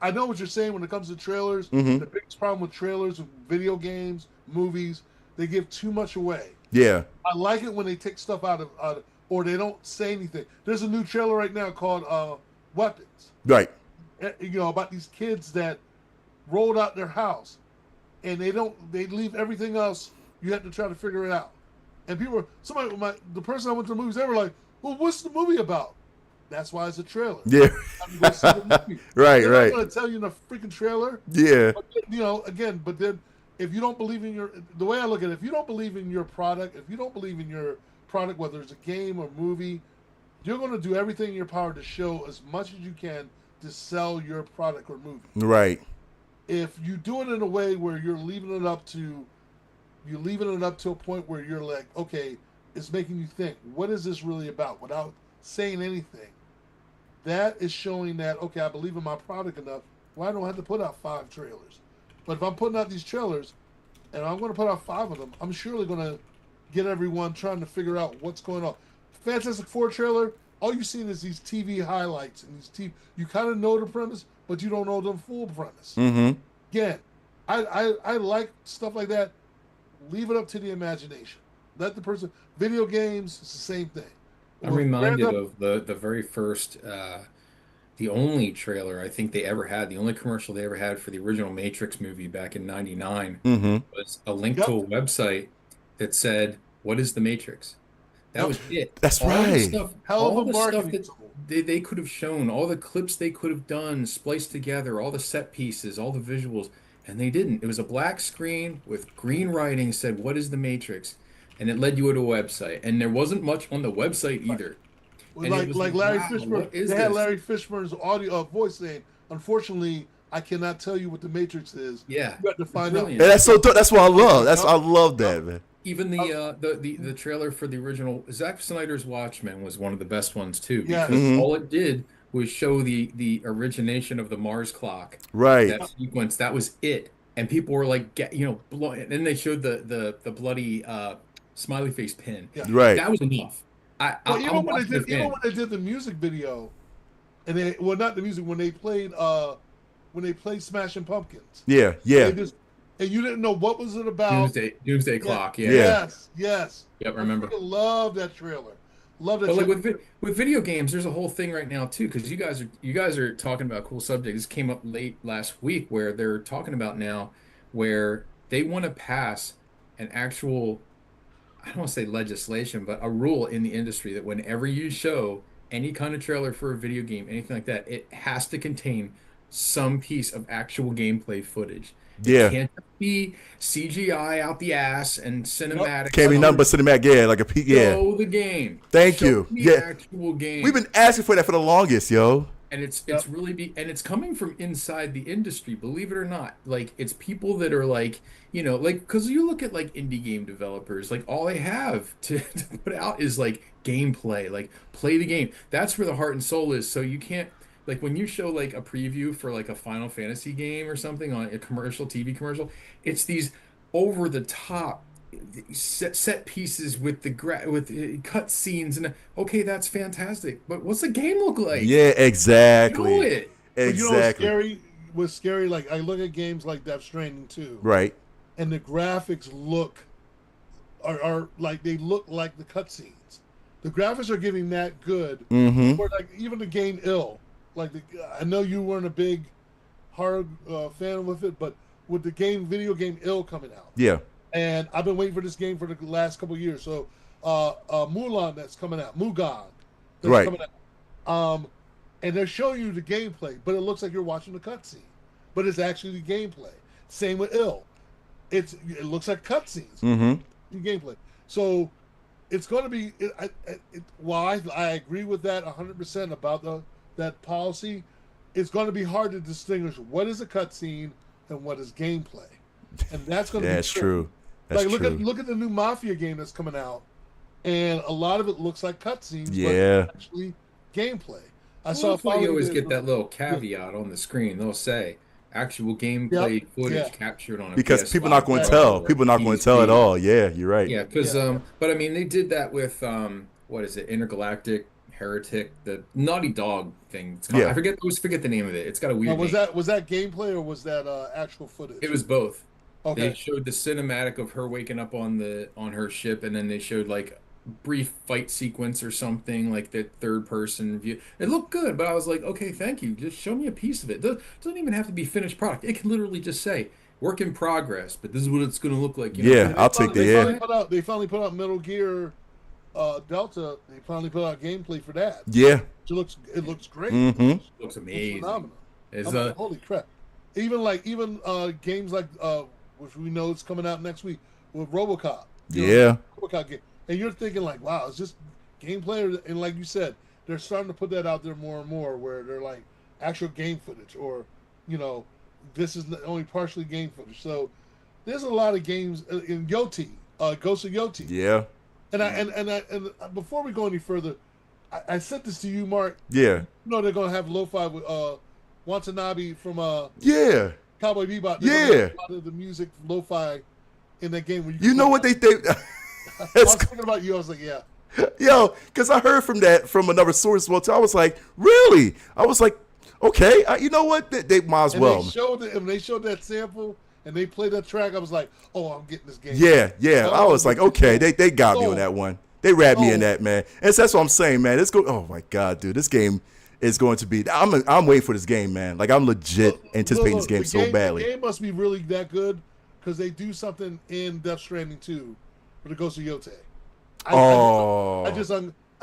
I know what you're saying when it comes to trailers. Mm-hmm. The biggest problem with trailers, with video games, movies, they give too much away. Yeah. I like it when they take stuff out of or they don't say anything. There's a new trailer right now called Weapons. Right. About these kids that rolled out their house and they leave everything else. You have to try to figure it out. And the person I went to the movies, they were like, well, what's the movie about? That's why it's a trailer. Yeah. Go see the movie. Right. They're not going to tell you in a freaking trailer. Yeah. But, but then if you don't believe in the way I look at it, if you don't believe in your product, whether it's a game or movie, you're going to do everything in your power to show as much as you can to sell your product or movie. Right. If you do it in a way where you're leaving it up to a point where you're like, okay, it's making you think, what is this really about, without saying anything, that is showing that, okay, I believe in my product enough. Well, I don't have to put out 5 trailers. But if I'm putting out these trailers and I'm going to put out 5 of them, I'm surely going to get everyone trying to figure out what's going on. Fantastic Four trailer, all you've seen is these TV highlights and these TV. You kind of know the premise, but you don't know the full premise. Mm-hmm. Again, I like stuff like that. Leave it up to the imagination. Let the person. Video games, it's the same thing. I'm reminded of the very first, the only trailer I think they ever had, the only commercial they ever had for the original Matrix movie back in '99 Mm-hmm. was a link to a website that said, "What is the Matrix?" That was it. That's All the right. stuff, Hell of all a the stuff marketing that tool. they could have shown, all the clips they could have done, spliced together, all the set pieces, all the visuals, and they didn't. It was a black screen with green writing said, "What is the Matrix?" And it led you to a website, and there wasn't much on the website either. And it was Like Larry wow, Fishburne, what is they had this? Larry Fishburne's audio voice saying, "Unfortunately, I cannot tell you what the Matrix is. Yeah, You have to find out." brilliant. And that's so dope. That's what I love. I love that, man. Even the trailer for the original Zack Snyder's Watchmen was one of the best ones too, Yes. because Mhm. all it did was show the origination of the Mars clock. Right. That sequence, that was it. And people were like, and then they showed the bloody smiley face pin. Yeah. Right. That was enough. Well, I'm a even Watchmen when fan. they did the music video, and not the music, when they played Smashing Pumpkins. Yeah. Yeah. They just, and you didn't know what was it about. Doomsday Clock. Yeah. Yeah. Yes. Yep, remember. I freaking love that trailer. Love that. But like trailer. with video games, there's a whole thing right now too, because you guys are talking about cool subjects. This came up late last week where they're talking about now where they want to pass an actual, I don't want to say legislation, but a rule in the industry that whenever you show any kind of trailer for a video game, anything like that, it has to contain some piece of actual gameplay footage. Yeah. It can't be CGI out the ass and cinematic. Can't be nothing but cinematic. Yeah, like a peak. Yeah. Show the game. Thank Show you. the Yeah. actual game. We've been asking for that for the longest, yo. And it's it's coming from inside the industry, believe it or not. Like it's people that are like, like because you look at like indie game developers, like all they have to put out is like gameplay, like play the game. That's where the heart and soul is. So you can't like when you show like a preview for like a Final Fantasy game or something on a commercial, TV commercial, it's these over the top set pieces with cut scenes and okay, that's fantastic, but what's the game look like? Yeah, exactly. Show it. But you know Exactly. what's scary? Like I look at games like Death Stranding 2, Right. and the graphics are like they look like the cutscenes. The graphics are getting that good. Mm-hmm. Or like even the game Ill. Like I know you weren't a big horror fan with it, but with the video game Ill coming out, Yeah. and I've been waiting for this game for the last couple of years. So Mulan that's coming out, Mugan that's Right. coming out. And they're showing you the gameplay, but it looks like you're watching the cutscene. But it's actually the gameplay. Same with Ill. It looks like cutscenes. Mm-hmm. The gameplay. So it's going to be. While I agree with that 100% about that policy, it's going to be hard to distinguish what is a cutscene and what is gameplay, and that's going to Yeah, be it's true. That's like true. look at the new Mafia game that's coming out, and a lot of it looks like cutscenes, Yeah. but it's actually gameplay. I Well, saw. that's why you always get videos that little caveat on the screen. They'll say actual gameplay footage Yeah. captured on a Because PS5 people not going to Pro tell. or People not going to tell at PSP. all. Yeah, you're right. Yeah, because Yeah. but I mean they did that with what is it, Intergalactic Heretic, the Naughty Dog thing. It's called, Yeah. I always forget the name of it. It's got a weird was name. that gameplay or was that actual footage? It was both. Okay. They showed the cinematic of her waking up on her ship, and then they showed like brief fight sequence or something like the third person view. It looked good, but I was like, okay, thank you. Just show me a piece of it. Doesn't even have to be finished product. It can literally just say work in progress, but this is what it's going to look like. Yeah, I'll take the yeah. They finally put out Metal Gear Delta. They finally put out gameplay for that. Yeah. It looks great. Mm-hmm. It looks It's amazing. phenomenal. It's I'm like, holy crap! Even games like which we know is coming out next week with RoboCop. Yeah. RoboCop game, and you're thinking like, wow, it's just gameplay, and like you said, they're starting to put that out there more and more, where they're like actual game footage, or you know, this is only partially game footage. So there's a lot of games in GOTY, Ghost of GOTY. Yeah. And before we go any further, I sent this to you, Mark. Yeah. You know they're gonna have lo-fi with Watanabe from Yeah. Cowboy Bebop. Yeah. A lot of the music lo-fi in that game. Where You know what they think? I was thinking about you. I was like, yeah. Yo, because I heard from another source as well too. I was like, really? I was like, okay, you know what? They might as well. They showed that sample and they played that track. I was like, oh, I'm getting this game. Yeah. I was like, okay, they got me on that one. They wrapped me in that, man. And that's what I'm saying, man. Oh my god, dude, this game is going to be. I'm waiting for this game, man. Like I'm legit anticipating this game so badly. The game must be really that good because they do something in Death Stranding 2 for the Ghost of Yote. I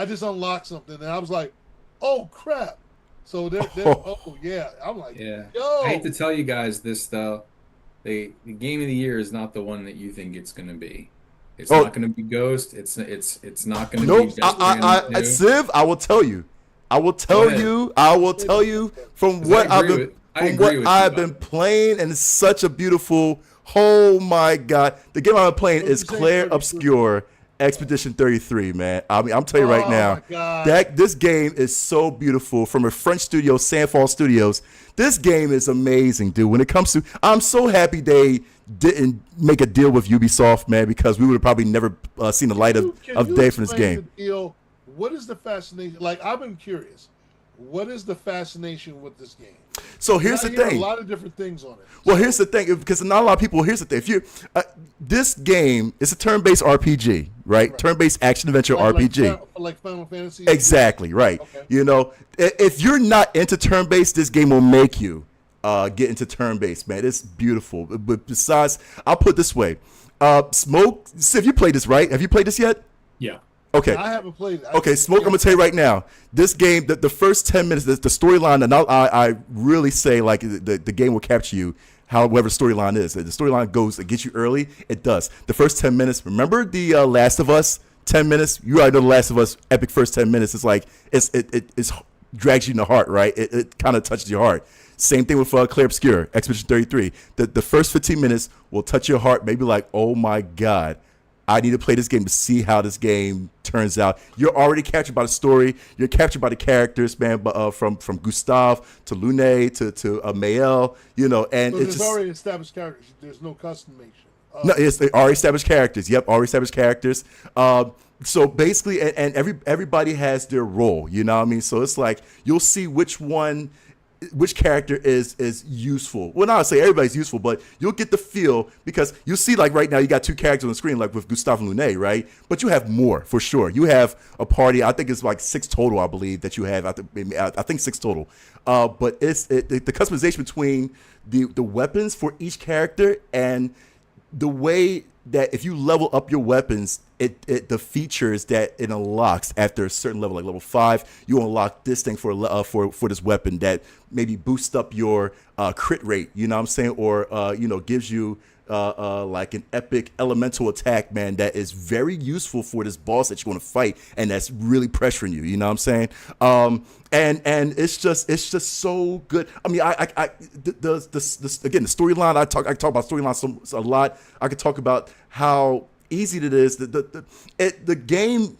just unlocked something and I was like, oh crap. So they're oh yeah. I'm like, yeah. Yo. I hate to tell you guys this though. The game of the year is not the one that you think it's gonna be. It's not gonna be Ghost. It's not gonna be Death Stranding 2. Civ, I will tell you. I will tell you from what I've been playing, and it's such a beautiful. Oh my god, the game I've been playing is Claire Obscure Expedition 33, man. I mean, I'm telling you right now that this game is so beautiful from a French studio, Sandfall Studios. This game is amazing, dude. When it comes to, I'm so happy they didn't make a deal with Ubisoft, man, because we would have probably never seen the light of day from this game. What is the fascination? Like, I've been curious. What is the fascination with this game? So here's the thing. A lot of different things on it. Well, here's the thing, because not a lot of people. Here's the thing. If you, this game is a turn-based RPG, right? Turn-based action adventure RPG. Like Final Fantasy. Exactly right. Okay. You know, if you're not into turn-based, this game will make you get into turn-based, man. It's beautiful. But besides, I'll put it this way: Smoke. See if you played this, right? Have you played this yet? Yeah. Okay. I haven't played it. Okay, Smoke, I'm going to tell you right now, this game, the first 10 minutes, the storyline, and I really say, like, the game will capture you, however storyline is. The storyline goes, it gets you early, it does. The first 10 minutes, remember the Last of Us 10 minutes? You already know the Last of Us epic first 10 minutes. It's like, it drags you in the heart, right? It kind of touches your heart. Same thing with Claire Obscure, Expedition 33. The first 15 minutes will touch your heart, maybe like, oh my God. I need to play this game to see how this game turns out. You're already captured by the story. You're captured by the characters, man. But from Gustav to Lune to Mael, you know, and so it's there's already established characters. There's no customization. No, it's already established characters. Yep, already established characters. So basically, and everybody has their role. You know what I mean? So it's like you'll see which character is useful. Well, not to say everybody's useful, but you'll get the feel because you see, like right now, you got two characters on the screen, like with Gustav and Lune, right? But you have more for sure. You have a party. I think it's like 6 total. I believe that you have. I think 6 total. But it's the customization between the weapons for each character and the way that if you level up your weapons, the features that it unlocks after a certain level, like level 5, you unlock this thing for this weapon that maybe boosts up your crit rate. You know what I'm saying? Or gives you like an epic elemental attack, man, that is very useful for this boss that you're going to fight, and that's really pressuring you. You know what I'm saying? And it's just so good. I mean, the storyline. I talk about storyline a lot. I could talk about how easy it is. The game.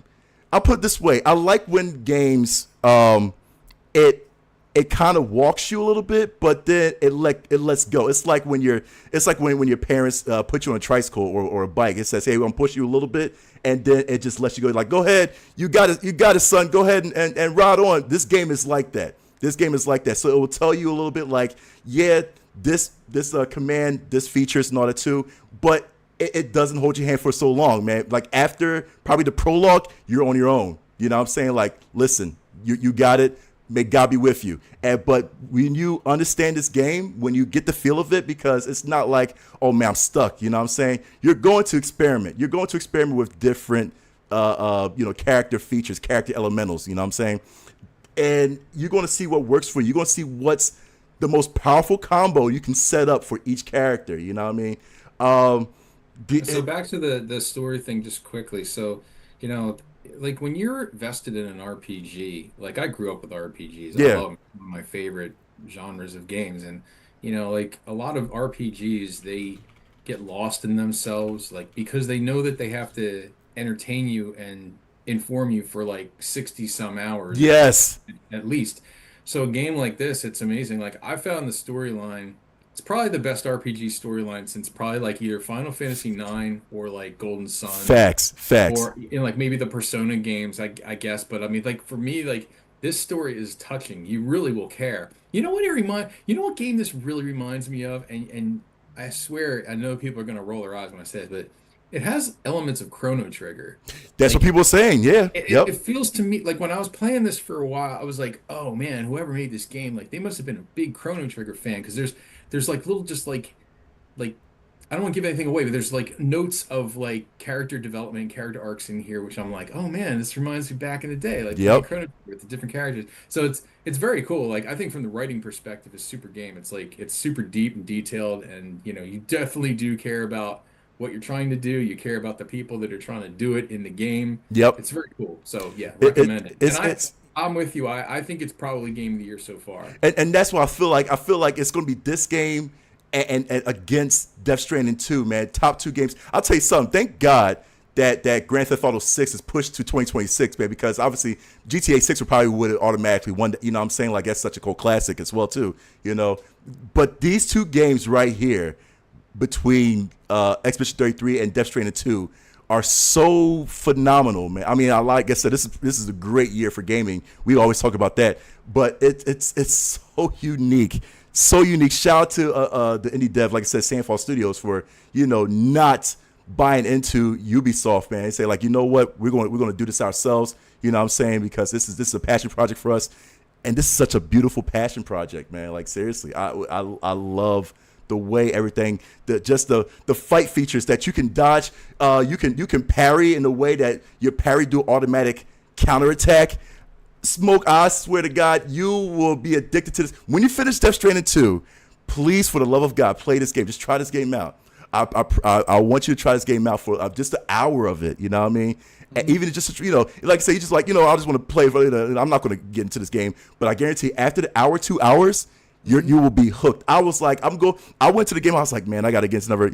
I'll put it this way. I like when games it kind of walks you a little bit, but then it lets go. It's like when your parents put you on a tricycle or a bike. It says, "Hey, I'm gonna push you a little bit," and then it just lets you go. Like, go ahead, you got it, son. Go ahead and ride on. This game is like that. So it will tell you a little bit like, yeah, this command, this features and all that too, but it doesn't hold your hand for so long, man. Like after probably the prologue, you're on your own. You know what I'm saying? Like, listen, you got it. May God be with you. But when you understand this game, when you get the feel of it, because it's not like, oh man, I'm stuck. You know what I'm saying? You're going to experiment. You're going to experiment with different, character features, character elementals. You know what I'm saying? And you're going to see what works for you. You're going to see what's the most powerful combo you can set up for each character. You know what I mean? So back to the story thing just quickly. So, like when you're vested in an RPG, like I grew up with RPGs. I Yeah. love 'em. One of my favorite genres of games. And, like a lot of RPGs, they get lost in themselves, like because they know that they have to entertain you and inform you for like 60 some hours Yes. at least. So a game like this, it's amazing. Like I found the storyline, it's probably the best RPG storyline since probably like either Final Fantasy 9 or like Golden Sun Facts. Facts. or like maybe the Persona games, I guess. But I mean, like for me, like this story is touching. You really will care. You know what game this really reminds me of? And I swear, I know people are gonna roll their eyes when I say it, but it has elements of Chrono Trigger. That's what Like people are saying. Yeah. it Yep. feels to me like when I was playing this for a while, I was like, oh man, whoever made this game, like they must have been a big Chrono Trigger fan because there's like little just like I don't want to give anything away, but there's like notes of like character development, character arcs in here, which I'm like, oh man, this reminds me back in the day, like playing Yep. Chrono Trigger with the different characters. So it's very cool. Like I think from the writing perspective, it's super game. It's like it's super deep and detailed, and you definitely do care about what you're trying to do. You care about the people that are trying to do it in the game. Yep. It's very cool. So yeah, It, recommend it it. And it's I'm with you. I think it's probably game of the year so far. and that's why I feel like it's going to be this game and against Death Stranding 2, man. Top two games. I'll tell you something. Thank God that Grand Theft Auto 6 is pushed to 2026, man, because obviously GTA 6 would have automatically won. You know what I'm saying? Like that's such a cult classic as well too, you know. But these two games right here between Expedition 33 and Death Stranding 2 are so phenomenal, man. I mean, like I said, this is a great year for gaming. We always talk about that, but it's so unique, so unique. Shout out to the indie dev, like I said, Sandfall Studios for not buying into Ubisoft, man. They say like, you know what, we're going to do this ourselves. You know what I'm saying? Because this is a passion project for us, and this is such a beautiful passion project, man. Like seriously, I love the way everything, the fight features that you can dodge, you can parry in the way that your parry do automatic counterattack. Smoke, I swear to God, you will be addicted to this. When you finish Death Stranding 2, please, for the love of God, play this game. Just try this game out. I want you to try this game out for just an hour of it. You know what I mean? And even just like I say, you just like I just want to play. I'm not going to get into this game, but I guarantee after the hour, 2 hours, you will be hooked. I was like, I went to the game. I was like, man, I got to get another.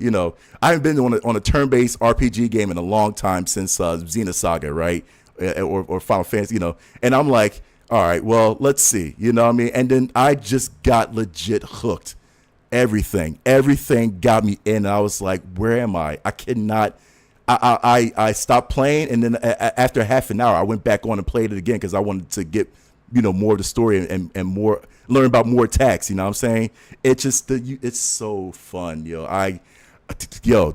I haven't been on a turn-based RPG game in a long time since Xenosaga, right? Or Final Fantasy, And I'm like, all right, well, let's see. You know what I mean? And then I just got legit hooked. Everything got me in. And I was like, where am I? I cannot. I stopped playing, and then after half an hour, I went back on and played it again because I wanted to get more of the story and more learn about more attacks. You know what I'm saying? It's so fun,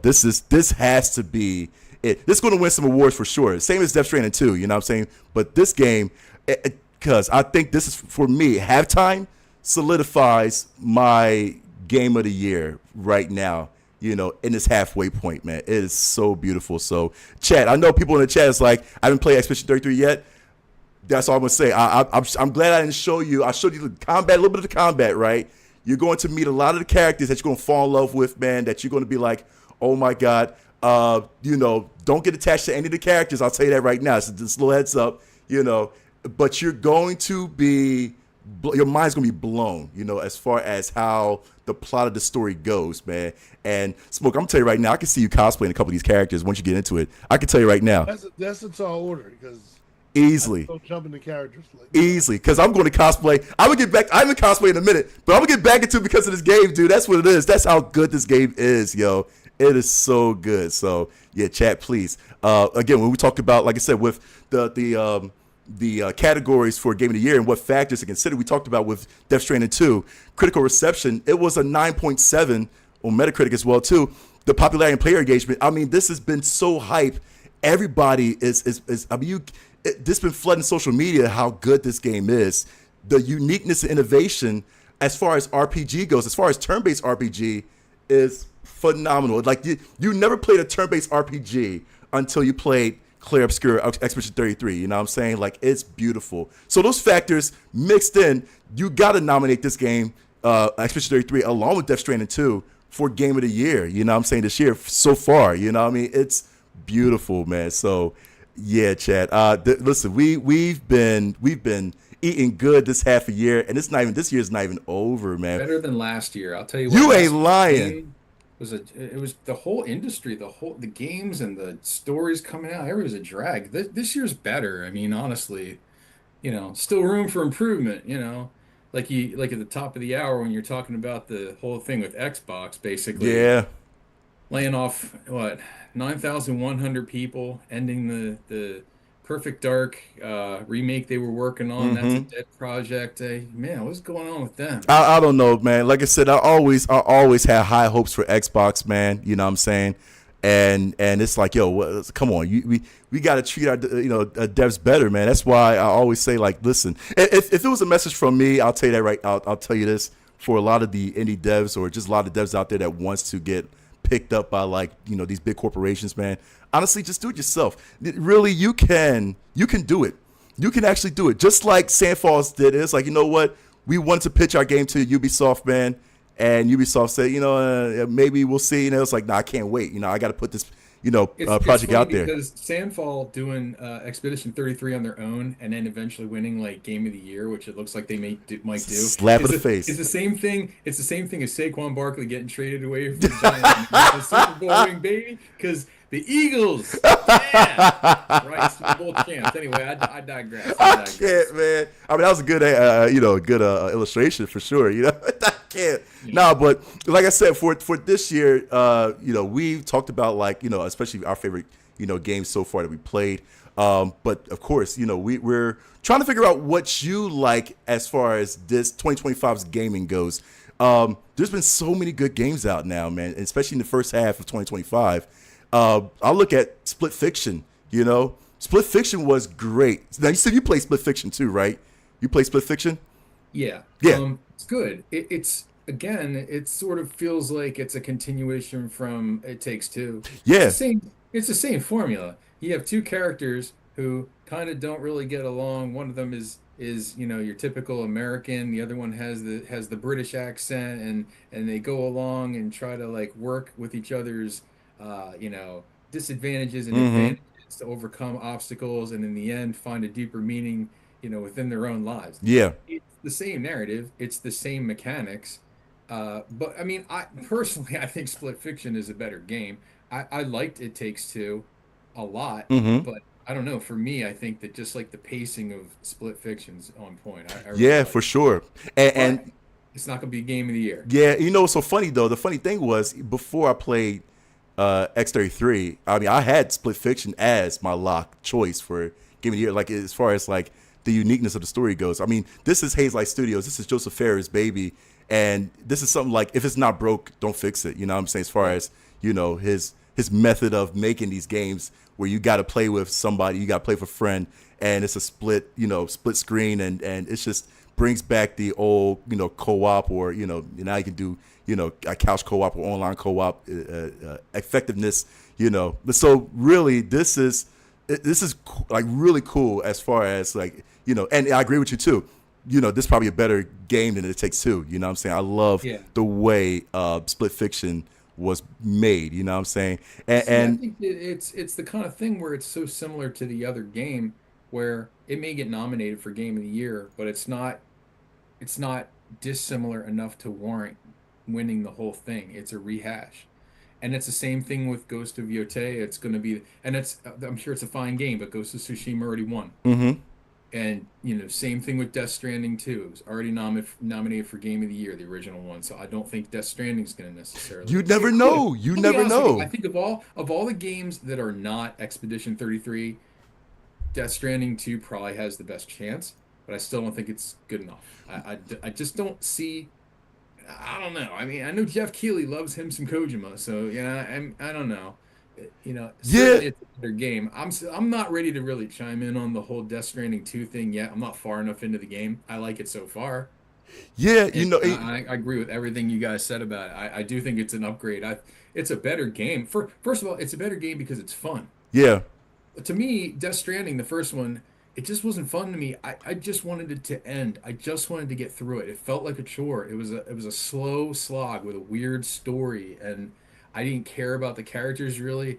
this has to be it. This is going to win some awards for sure. Same as Death Stranding 2. You know what I'm saying? But this game, because I think this is for me, Halftime solidifies my game of the year right now. In this halfway point, man. It is so beautiful. So, chat, I know people in the chat is like, I haven't played Expedition 33 yet. That's all I'm gonna say. I'm glad I didn't show you. I showed you the combat, a little bit of the combat, right? You're going to meet a lot of the characters that you're gonna fall in love with, man. That you're gonna be like, oh my God. Don't get attached to any of the characters. I'll tell you that right now. So just a little heads up, But you're going to be, your mind's gonna be blown, as far as how the plot of the story goes, man. And Smoke, I'm gonna tell you right now, I can see you cosplaying a couple of these characters once you get into it. I can tell you right now. That's a tall order because. Easily. Don't jump into characters. Easily. Because I'm going to cosplay. I'm going to get back. I'm going to cosplay in a minute. But I'm going to get back into it because of this game, dude. That's what it is. That's how good this game is, yo. It is so good. So, yeah, chat, please. Again, when we talked about, like I said, with the categories for Game of the Year and what factors to consider, we talked about with Death Stranding 2. Critical reception, it was a 9.7 on Metacritic as well, too. The popularity and player engagement, I mean, this has been so hype. Everybody is I mean, this has been flooding social media how good this game is. The uniqueness and innovation as far as RPG goes, as far as turn-based RPG, is phenomenal. Like you never played a turn-based RPG until you played Clair Obscur Expedition 33. You know what I'm saying? Like, it's beautiful. So those factors mixed in, you got to nominate this game, Expedition 33, along with Death Stranding 2, for Game of the Year. You know what I'm saying? This year so far. You know what I mean? It's beautiful, man. So Yeah, Chad. Listen, we've been eating good this half a year, and this year's not even over, man. Better than last year. I'll tell you what, You ain't last year's lying. game it was the whole industry, the games and the stories coming out. It was a drag. This year's better. I mean, honestly, still room for improvement, like at the top of the hour when you're talking about the whole thing with Xbox, basically Yeah. laying off what 9,100 people, ending the Perfect Dark remake they were working on. That's a dead project. Man, what's going on with them? I don't know, man. Like I said, I always had high hopes for Xbox, man. You know what I'm saying? And it's like, yo, come on, we got to treat our devs better, man. That's why I always say, like, listen, if it was a message from me, I'll tell you that right. I'll tell you this for a lot of the indie devs or just a lot of devs out there that wants to get picked up by, like, these big corporations, man. Honestly, just do it yourself. Really, you can do it. You can actually do it. Just like Sandfalls did. It's like, you know what? We wanted to pitch our game to Ubisoft, man. And Ubisoft said, maybe we'll see. It's like, nah, I can't wait. I got to put this, It's project funny out there. because Sandfall doing Expedition 33 on their own and then eventually winning like Game of the Year, which it looks like they might do. Slap in the face. It's the same thing. It's the same thing as Saquon Barkley getting traded away from the Giants, the Super Bowl ring, baby. Because the Eagles, yeah, right, Super Bowl champs. Anyway, I digress. I can't, man. I mean, that was a good, good illustration for sure. I can't. Yeah. No, but like I said, for this year, we talked about, like, especially our favorite, games so far that we played. But of course, we're trying to figure out what you like as far as this 2025's gaming goes. There's been so many good games out now, man, especially in the first half of 2025. I'll look at Split Fiction. Split Fiction was great. Now, you said you play Split Fiction too, right? You play Split Fiction? Yeah. Yeah. It's good. It's again, it sort of feels like it's a continuation from It Takes Two. Yeah. It's the same formula. You have two characters who kind of don't really get along. One of them is your typical American. The other one has the British accent, and they go along and try to like work with each other's disadvantages and advantages to overcome obstacles, and in the end find a deeper meaning within their own lives. Yeah. It's the same narrative, it's the same mechanics, but I mean, I personally, I think Split Fiction is a better game. I liked It Takes Two a lot, but I don't know. For me, I think that just like the pacing of Split Fiction's on point. I really Yeah, like for it. sure. And It's not going to be Game of the Year. yeah, what's so funny though? The funny thing was, before I played X33, I mean, I had Split Fiction as my lock choice for Game of the Year. Like, as far as like the uniqueness of the story goes. I mean, this is Haze Light Studios. This is Joseph Fares' baby, and this is something like, if it's not broke, don't fix it. You know what I'm saying? As far as his method of making these games where you got to play with somebody, you got to play with a friend, and it's a split screen, and it's just brings back the old co-op, or now you can do a couch co-op or online co-op effectiveness. So really, this is like really cool as far as like and I agree with you too. This is probably a better game than It Takes Two. You know what I'm saying? I love the way Split Fiction was made. You know what I'm saying? And I think it's the kind of thing where it's so similar to the other game, where it may get nominated for Game of the Year, but it's not dissimilar enough to warrant winning the whole thing. It's a rehash. And it's the same thing with Ghost of Yotei. It's going to be, and I'm sure it's a fine game, but Ghost of Tsushima already won. And same thing with Death Stranding 2. It was already nominated for Game of the Year, the original one. So I don't think Death Stranding is going to necessarily. You never know. You I'll be never honest with you, know. I think of all the games that are not Expedition 33, Death Stranding 2 probably has the best chance, but I still don't think it's good enough. I just don't see. I don't know. I mean, I know Jeff Keighley loves him some Kojima, so I don't know. Certainly it's a better game. I'm not ready to really chime in on the whole Death Stranding 2 thing yet. I'm not far enough into the game. I like it so far. Yeah, I agree with everything you guys said about it. I do think it's an upgrade. It's a better game. First of all, it's a better game because it's fun. Yeah. To me, Death Stranding, the first one, it just wasn't fun to me. I just wanted it to end. I just wanted to get through it. It felt like a chore. It was a slow slog with a weird story, and I didn't care about the characters really.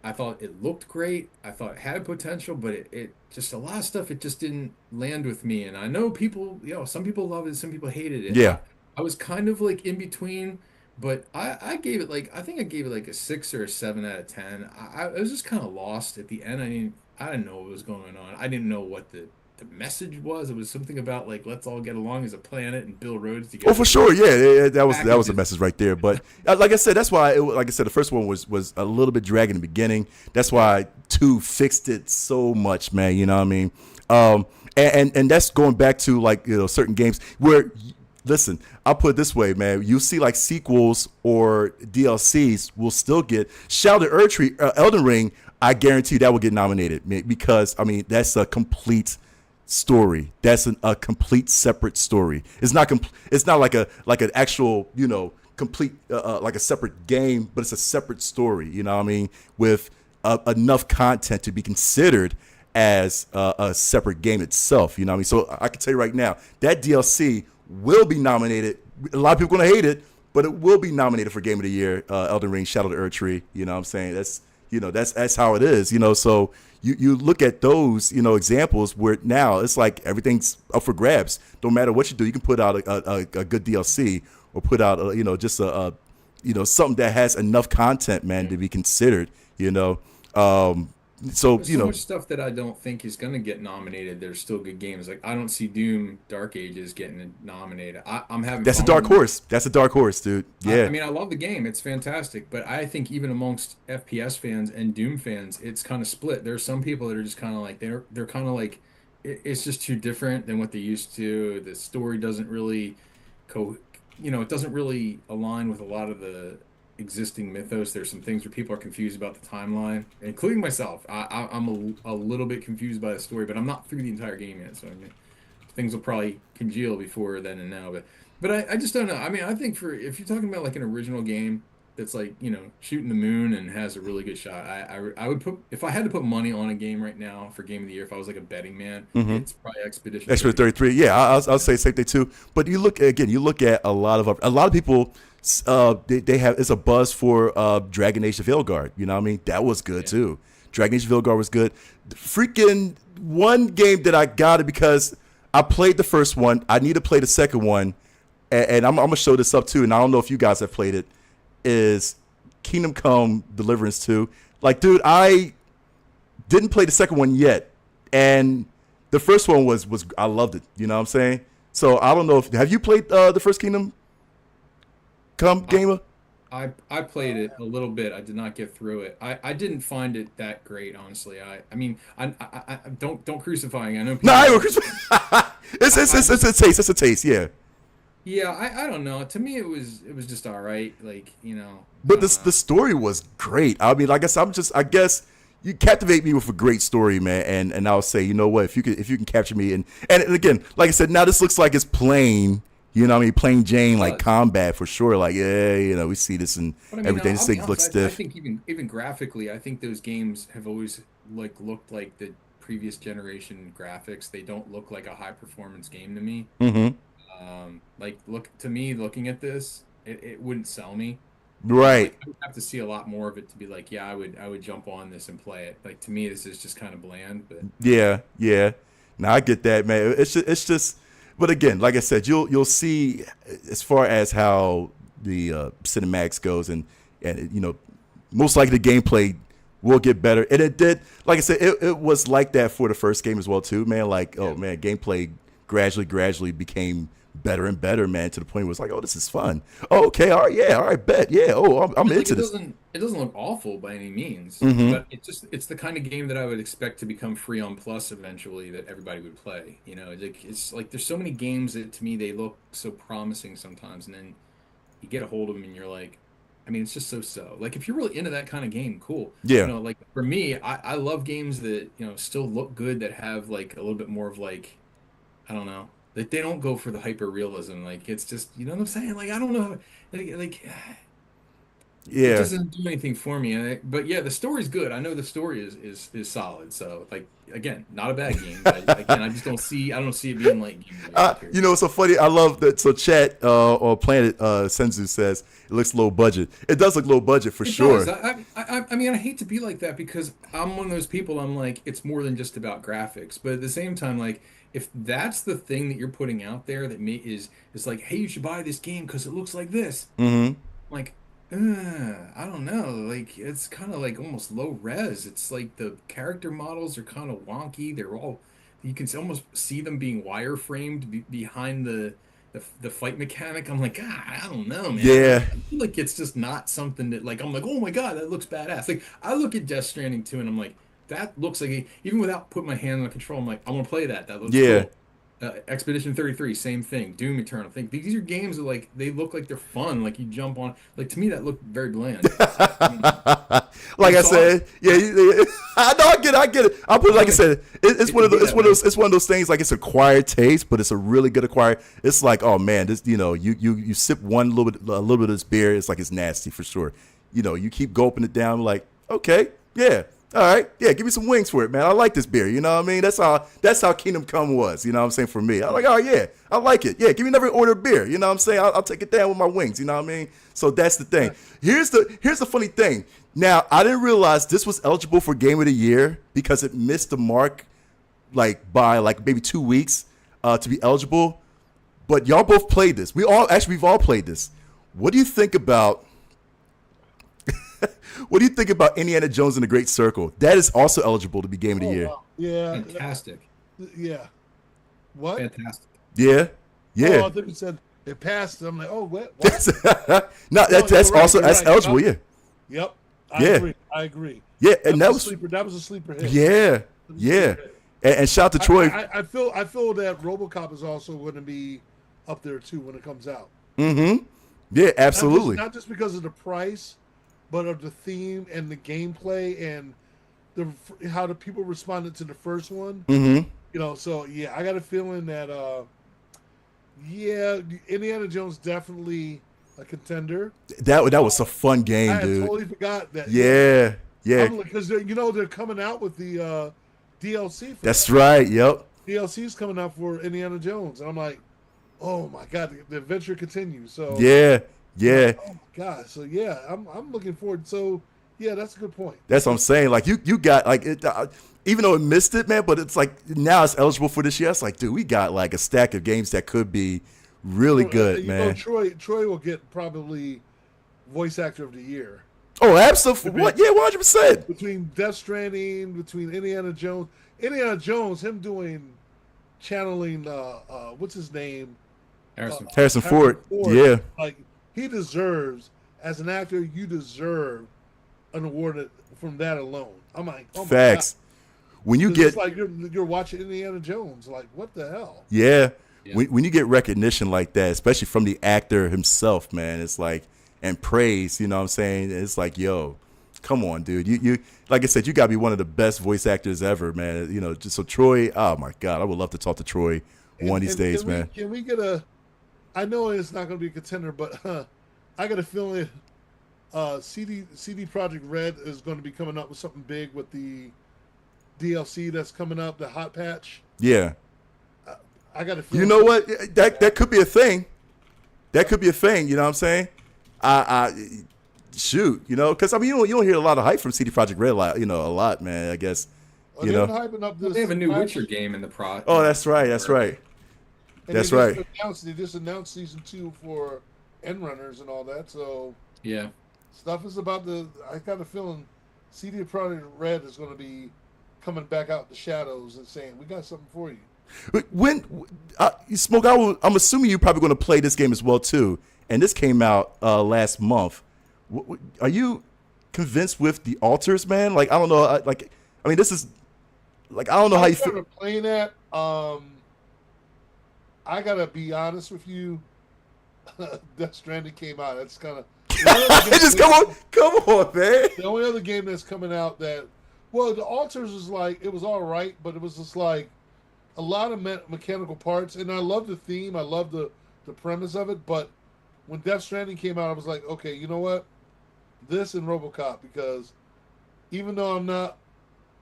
I thought it looked great. I thought it had potential, but it just a lot of stuff it just didn't land with me. And I know people, some people love it, some people hated it. Yeah. I was kind of like in between, but I gave it like I think I gave it like a 6 or a 7 out of 10. I was just kind of lost at the end. I didn't know what was going on. I didn't know what the message was. It was something about like let's all get along as a planet and build roads together. Oh, for sure, yeah, that was a Packages. message right there. But like I said, that's why, like I said, the first one was a little bit dragging in the beginning. That's why 2 fixed it so much, man. You know what I mean? And that's going back to like certain games where, listen, I'll put it this way, man. You see like sequels or DLCs will still get Shouted Elden Ring. I guarantee that will get nominated because I mean that's a complete story. That's a complete separate story. It's not it's not like an actual complete like a separate game, but it's a separate story. You know what I mean, with enough content to be considered as a separate game itself. You know what I mean. So I can tell you right now that DLC will be nominated. A lot of people are gonna hate it, but it will be nominated for Game of the Year. Elden Ring, Shadow of the Erdtree. You know what I'm saying? That's how it is. So you look at those examples where now it's like everything's up for grabs. Don't matter what you do, you can put out a good DLC or put out just a something that has enough content, man, to be considered. So There's so much stuff that I don't think is going to get nominated. There's still good games. Like I don't see Doom Dark Ages getting nominated. I'm having that's a fun dark with it. horse. That's a dark horse, dude. Yeah. I mean, I love the game. It's fantastic. But I think even amongst FPS fans and Doom fans, it's kind of split. There's some people that are just kind of like they're kind of like it's just too different than what they used to. The story doesn't really it doesn't really align with a lot of the existing mythos. There's some things where people are confused about the timeline, including myself. I'm a little bit confused by the story, but I'm not through the entire game yet, so I mean, things will probably congeal before then and now. But I just don't know. I mean, I think if you're talking about like an original game that's like shooting the moon and has a really good shot, I would put if I had to put money on a game right now for Game of the Year, if I was like a betting man, it's probably Expedition Expedition 33. 33. Yeah, I'll say same thing too. But you look at a lot of people. They have it's a buzz for Dragon Age: The Veilguard. You know what I mean? That was good too. Dragon Age: The Veilguard was good. The freaking one game that I got it because I played the first one. I need to play the second one, and I'm gonna show this up too. And I don't know if you guys have played it. Is Kingdom Come Deliverance 2? Like, dude, I didn't play the second one yet, and the first one was I loved it. You know what I'm saying? So I don't know if have you played the first Kingdom Come gamer? I played it a little bit. I did not get through it. I didn't find it that great, honestly. I mean, I don't crucify me. I know people. No, I don't. It's a taste. It's a taste. Yeah. Yeah, I don't know. To me, it was just all right. Like But the story was great. I mean, I guess you captivate me with a great story, man. And I'll say, you know what, if you can capture me and again, like I said, now this looks like it's plain. You know what I mean? Plain Jane, like combat for sure. Like, yeah, we see this and but I mean, everything. This thing honest, looks I stiff. think even graphically, I think those games have always like looked like the previous generation graphics. They don't look like a high performance game to me. Mm-hmm. Like looking at this, it wouldn't sell me. Right. Like, I would have to see a lot more of it to be like, yeah, I would jump on this and play it. Like to me, this is just kind of bland. But Yeah. Now I get that, man. It's just. But again, like I said, you'll see as far as how the cinematics goes, and most likely the gameplay will get better. And it did. Like I said, it was like that for the first game as well too, man. Like, oh man, gameplay gradually became better and better, man, to the point where it's like, oh, this is fun. Oh, okay, all right, bet, yeah. Oh, I'm like, into this. It doesn't look awful by any means, Mhm. but it's the kind of game that I would expect to become free on Plus eventually that everybody would play. It's like there's so many games that to me they look so promising sometimes, and then you get a hold of them and you're like, I mean, it's just so. Like if you're really into that kind of game, cool. Yeah. Like for me, I love games that still look good that have like a little bit more of like, I don't know. Like they don't go for the hyper realism. Like it's just, you know what I'm saying? Like I don't know, like it Yeah. just doesn't do anything for me. But yeah, the story's good. I know the story is solid. So like again, not a bad game. But again, I don't see it being like game of the year, You period. know, it's so funny. I love that. So, chat or Planet Senzu says it looks low budget. It does look low budget for It sure. does. I mean, I hate to be like that because I'm one of those people. I'm like, it's more than just about graphics. But at the same time, like, if that's the thing that you're putting out there that is like, hey, you should buy this game because it looks like this. Hmm. Like, I don't know. Like, it's kind of like almost low res. It's like the character models are kind of wonky. They're all, you can almost see them being wireframed behind the fight mechanic. I'm like, God, I don't know, man. Like, Yeah. I feel like it's just not something that, like, I'm like, oh my God, that looks badass. Like, I look at Death Stranding 2 and I'm like, that looks like, even without putting my hand on the control, I'm like, I want to play that. That looks Yeah. cool. Expedition 33, same thing. Doom Eternal. Think these are games that like they look like they're fun. Like you jump on. Like to me, that looked very bland. I mean, Like you I saw said, yeah, I know, I get it. I'll put it like I said, it's one of those, it's one of those things. Like it's acquired taste, but it's a really good acquired. It's like, oh man, this, you know, you sip one little bit, a little bit of this beer, it's like it's nasty for sure. You know, you keep gulping it down, like, okay, yeah, all right, yeah, give me some wings for it, man. I like this beer. You know what I mean? That's how Kingdom Come was. You know what I'm saying? For me, I'm like, oh yeah, I like it. Yeah, give me another order of beer. You know what I'm saying? I'll take it down with my wings. You know what I mean? So that's the thing. Here's the funny thing. Now, I didn't realize this was eligible for Game of the Year because it missed the mark like by like maybe 2 weeks to be eligible. But y'all both played this. We've all played this. What do you think about what do you think about Indiana Jones and the Great Circle? That is also eligible to be Game of the Year. Wow. Yeah. fantastic, Yeah. What? fantastic. Yeah. Oh, Yeah. I think you said it passed. I'm like, oh, what? No, that's you're right, also you're that's right. eligible, yeah. Yep. Yeah. I agree. Yeah, and that That was was a sleeper. That was a sleeper hit. yeah. Yeah. And shout out to Troy. I feel that RoboCop is also going to be up there too when it comes out. Mm-hmm. Yeah, absolutely. Not just because of the price, but of the theme and the gameplay and how the people responded to the first one. Mm-hmm. You know, so yeah, I got a feeling that yeah, Indiana Jones definitely a contender. That was a fun I game, had dude. totally forgot that. Yeah. Yeah. Because they're coming out with the DLC. For That's that. right. Yep. DLC's coming out for Indiana Jones, and I'm like, oh my god, the adventure continues. So Yeah. Yeah. oh my god, so yeah, I'm looking forward. So yeah, that's a good point. That's what I'm saying. Like you got like it, even though it missed it, man, but it's like now it's eligible for this year. It's like, dude, we got like a stack of games that could be really good, You man. know, Troy will get probably voice actor of the year Oh, absolutely. What? Yeah, 100%. between Death Stranding, between Indiana Jones, him doing channeling what's his name, Harrison. Harrison Ford. Yeah. like he deserves as an actor. You deserve an award from that alone. I'm like, oh my Facts. When you God. get It's like you're watching Indiana Jones. Like, what the hell? yeah, Yeah. when you get recognition like that, especially from the actor himself, man, it's like and praise. You know what I'm saying? It's like, yo, come on, dude. You like I said, you gotta be one of the best voice actors ever, man. You know, just so Troy. Oh my God, I would love to talk to Troy one of these days, can man. Can we get a? I know it's not going to be a contender, but I got a feeling CD Project Red is going to be coming up with something big with the DLC that's coming up, the hot patch. Yeah. I got a feeling. You know what? That could be a thing. That could be a thing. You know what I'm saying? I shoot. You know, because I mean, you don't hear a lot of hype from CD Projekt Red. A lot, man. I guess. You they're know. hyping up this. They have a new patch, Witcher game in the pro. Oh, that's right. That's right. and That's they just right. They just announced season 2 for End Runners and all that. So Yeah. stuff is about to. I got a feeling CD Projekt Red is going to be coming back out the shadows and saying, "We got something for you." But when Smoke, I'm assuming you're probably going to play this game as well too. And this came out last month. Are you convinced with the altars, man? Like I don't know. I mean, this is like I don't know how you feel. started playing that. I gotta be honest with you. Death Stranding came out. That's kind of Just come on, man. the only other game that's coming out that. Well, the altars was like it was all right, but it was just like a lot of mechanical parts, and I love the theme. I love the premise of it, but when Death Stranding came out, I was like, okay, you know what? this and RoboCop, because even though I'm not,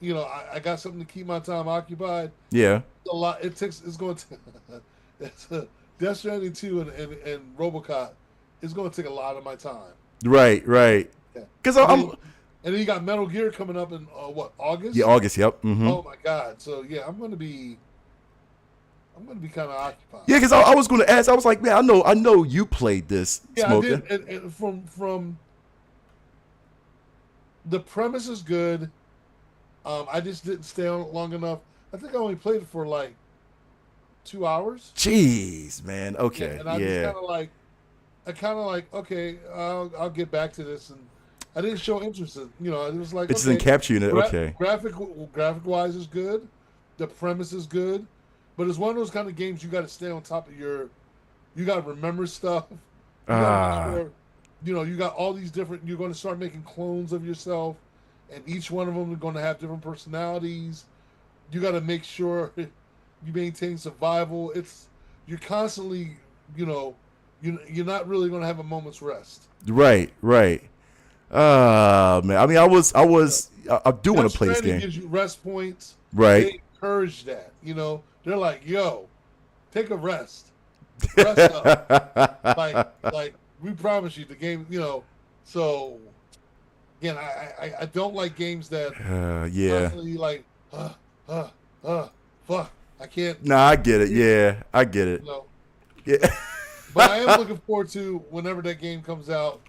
I got something to keep my time occupied. Yeah. A lot. It's going to. It's Death Stranding 2 and RoboCop is going to take a lot of my time. Right. Because I'm. And then you got Metal Gear coming up in August? Yeah, August. Yep. Oh my God! So yeah, I'm going to be kind of occupied. Yeah, because I was going to ask. I was like, man, I know you played this. Yeah, Smoker. I did. And from the premise is good. I just didn't stay on it long enough. I think I only played it for like 2 hours. Jeez, man. Okay. Yeah, and I just kind of like, okay, I'll get back to this, and I didn't show interest in. It was like It just didn't capture you. Okay. Graphic wise is good. The premise is good, but it's one of those kind of games you got to stay on top of your. You got to remember stuff. You gotta make sure, you got all these different. You're going to start making clones of yourself, and each one of them are going to have different personalities. You got to make sure you maintain survival. You're constantly, you're not really going to have a moment's rest. Right. Man. I mean, I do want to play this game. Gives you rest points. Right. They encourage that. They're like, yo, take a rest. Rest up. like we promise you the game. So again, I don't like games that constantly like, fuck, I can't. Nah, I get it. Yeah, I get it. Yeah. But I am looking forward to whenever that game comes out.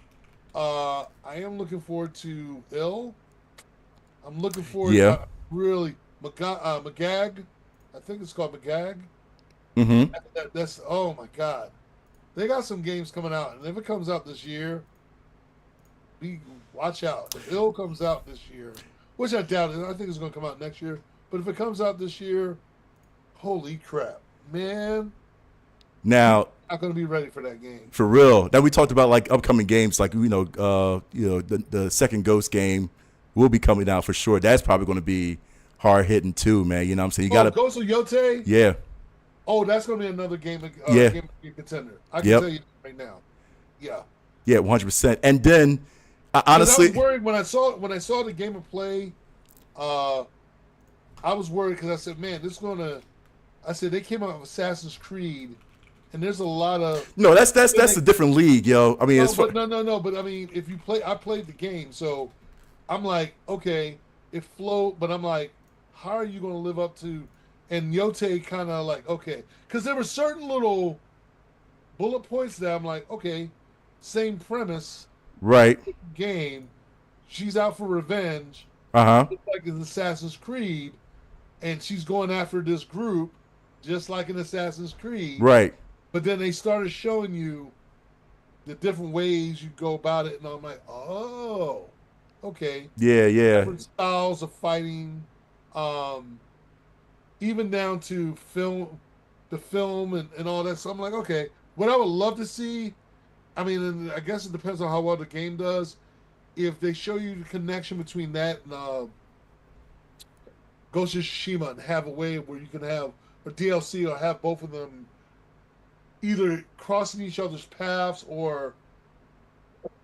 I am looking forward to I'm looking forward to really Magag. I think it's called Magag. Mm-hmm. That's oh my God. They got some games coming out, and if it comes out this year, watch out. If comes out this year, which I doubt it. I think it's going to come out next year. But if it comes out this year, holy crap, man! Now, I'm not going to be ready for that game. For real. Now we talked about like upcoming games, like the second Ghost game will be coming out for sure. That's probably going to be hard hitting too, man. You know what I'm saying? You got to Ghost of Yote. Yeah. Oh, that's going to be another game. Game of contender. I can tell you right now. Yeah. Yeah, 100%. And then, honestly, I was worried when I saw the game of play. I was worried because I said, man, I said they came out with Assassin's Creed, and there's a lot of that's a different league, yo. I mean, no. But I mean, if you play, I played the game, so I'm like, okay, it flowed, but I'm like, how are you going to live up to? And Yote kind of like, okay, because there were certain little bullet points that I'm like, okay, same premise, right? Game, she's out for revenge. Like in Assassin's Creed, and she's going after this group, just like in Assassin's Creed, right? But then they started showing you the different ways you go about it, and I'm like, oh, okay, yeah. Different styles of fighting, even down to the film and all that. So I'm like, okay, what I would love to see, I mean, and I guess it depends on how well the game does. If they show you the connection between that and Ghost of Tsushima, and have a way where you can have a DLC or have both of them either crossing each other's paths, or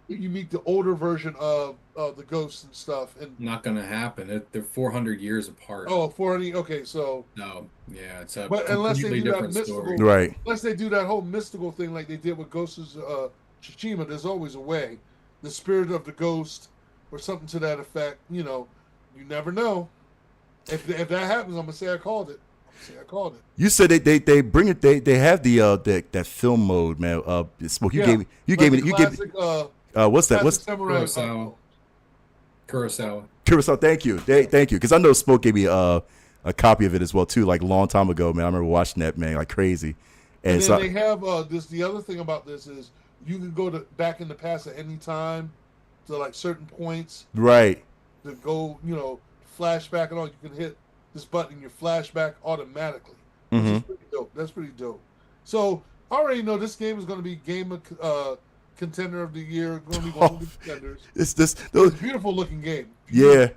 you meet the older version of the ghosts and stuff. And not going to happen. They're 400 years apart. Oh, 400. Okay, so no, yeah, it's a but unless they do different that mystical, story. Right? Unless they do that whole mystical thing like they did with Ghost of Tsushima, there's always a way. The spirit of the ghost, or something to that effect. You never know. If that happens, I'm gonna say I called it. You said they bring it. They have that film mode, man. Smoke. You gave me. What's that? What's Kurosawa. Thank you. Thank you. Because I know Smoke gave me a copy of it as well too, like a long time ago, man. I remember watching that, man, like crazy. And then they have this. The other thing about this is you can go back in the past at any time to like certain points. Right. To go, flashback and all. You can hit this button and you flashback automatically. Which is pretty dope. That's pretty dope. So I already know this game is going to be game of contender of the year. Going to be one of the contenders. It's a beautiful looking game. Yep.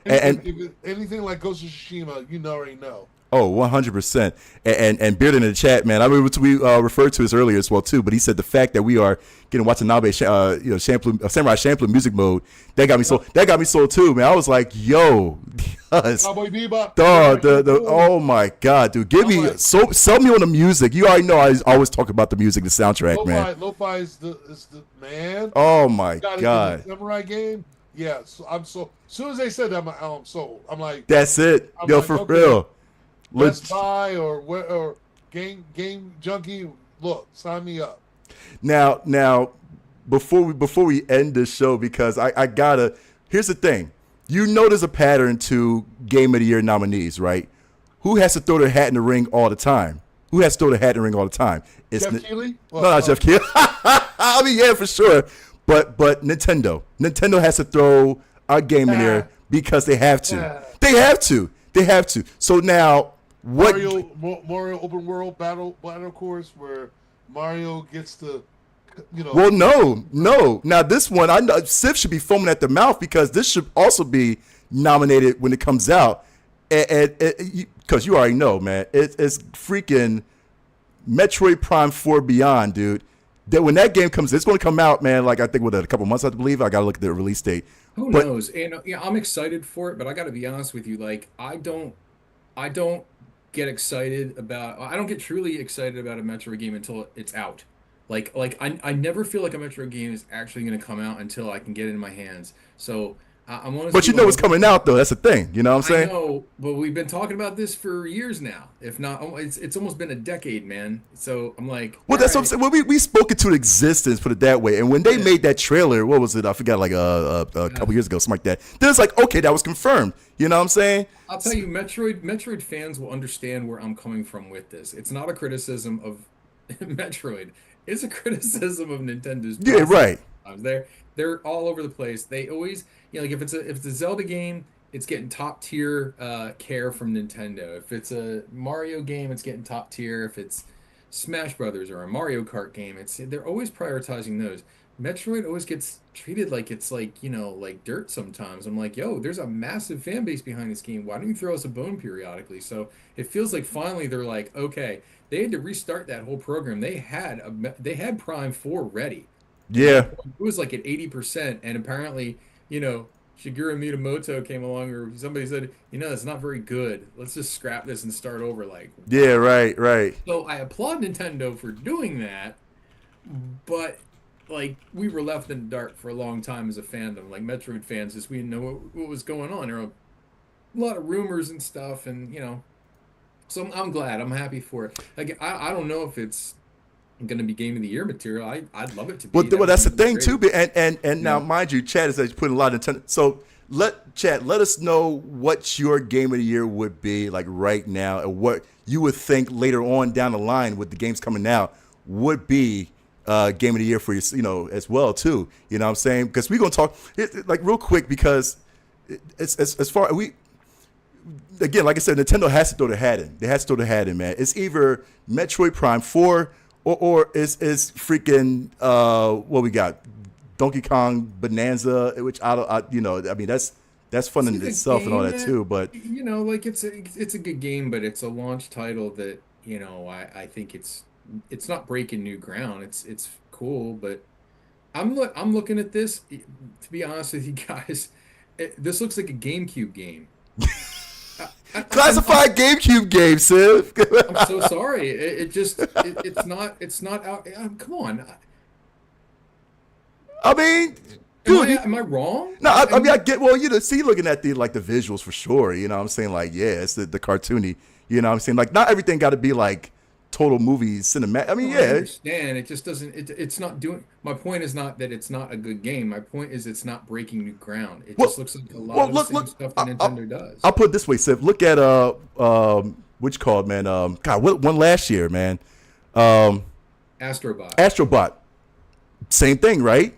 Anything like Ghost of Tsushima, you already know. Oh, 100%. And Beard in the chat, man. I mean, we referred to this earlier as well too. But he said the fact that we are getting Watanabe, Samurai Champloo music mode, that got me sold. That got me sold too, man. I was like, yo, Cowboy Bebop. dog, oh my god, dude, sell me on the music. You already know I always talk about the music, the soundtrack, man. Lo-fi is the man. Oh my Got it in god, the samurai game. Yeah, so I'm so. As soon as they said that, I'm sold. I'm like, that's it, I'm yo, like, for okay. real. Best Buy or Game Junkie. Look, sign me up. Now, before we end this show, because I gotta. Here's the thing. You know there's a pattern to Game of the Year nominees, right? Who has to throw their hat in the ring all the time? Who has to throw their hat in the ring all the time? It's Jeff Keighley? No, not Jeff Keighley. I mean, yeah, for sure. But Nintendo. Nintendo has to throw a game in there because they have to. They have to. They have to. So now, what? Mario open world battle course where Mario gets to, Well, no. Now this one, I know Civ should be foaming at the mouth because this should also be nominated when it comes out, and because you already know, man, it's freaking Metroid Prime 4 Beyond, dude. That when that game comes, it's going to come out, man. Like I think with a couple months, I believe. I got to look at the release date. Who knows? And I'm excited for it, but I got to be honest with you. Like I don't get excited about. I don't get truly excited about a Metroid game until it's out. Like I never feel like a Metroid game is actually going to come out until I can get it in my hands. So I'm honestly. But you know it's coming out though. That's the thing. You know what I'm saying? I know, but we've been talking about this for years now. If not, it's almost been a decade, man. So I'm like. Well, that's what I'm saying. Well, we spoke it to existence, put it that way. And when they made that trailer, what was it? I forgot, like a couple years ago, something like that. Then it's like, okay, that was confirmed. You know what I'm saying? I'll tell you, Metroid fans will understand where I'm coming from with this. It's not a criticism of Metroid. It's a criticism of Nintendo's. Yeah, right. They're all over the place. They always, like if it's a Zelda game, it's getting top tier care from Nintendo. If it's a Mario game, it's getting top tier. If it's Smash Brothers or a Mario Kart game, they're always prioritizing those. Metroid always gets treated like it's like dirt sometimes. I'm like, yo, there's a massive fan base behind this game. Why don't you throw us a bone periodically? So it feels like finally they're like, okay, they had to restart that whole program. They had Prime 4 ready. Yeah. It was like at 80%, and apparently, Shigeru Miyamoto came along, or somebody said, it's not very good. Let's just scrap this and start over. Like, yeah, right. So I applaud Nintendo for doing that, but like we were left in the dark for a long time as a fandom. Like Metroid fans, just we didn't know what was going on. There were a lot of rumors and stuff, and so I'm glad. I'm happy for it. Like I don't know if it's going to be Game of the Year material. I'd love it to be. Well, that's the thing too. And now, mind you, Chad is putting a lot of Nintendo. So let us know what your Game of the Year would be like right now, and what you would think later on down the line with the games coming out would be Game of the Year for you, as well too. You know what I'm saying? Because we're gonna talk like real quick because it's as far again, like I said, Nintendo has to throw their hat in. They have to throw their hat in, man. It's either Metroid Prime 4 or it's freaking what we got, Donkey Kong Bonanza, which I mean that's fun in itself and all that too. But like it's a good game, but it's a launch title that I think it's not breaking new ground. It's cool, but I'm looking at this. To be honest with you guys, this looks like a GameCube game. Classified GameCube game, Civ. I'm so sorry. It's not out. Come on. I mean, dude, am I wrong? No, I mean I get. Well, see, looking at the visuals for sure. You know what I'm saying? Like, yeah, it's the cartoony. You know what I'm saying? Like, not everything got to be like total movie cinematic. I mean, yeah. I understand. It just doesn't. It's not doing. My point is not that it's not a good game. My point is it's not breaking new ground. It just looks like a lot of the same stuff that Nintendo does. I'll put it this way, Civ. Look at which called, man. God, what one last year, man? Astrobot. Same thing, right?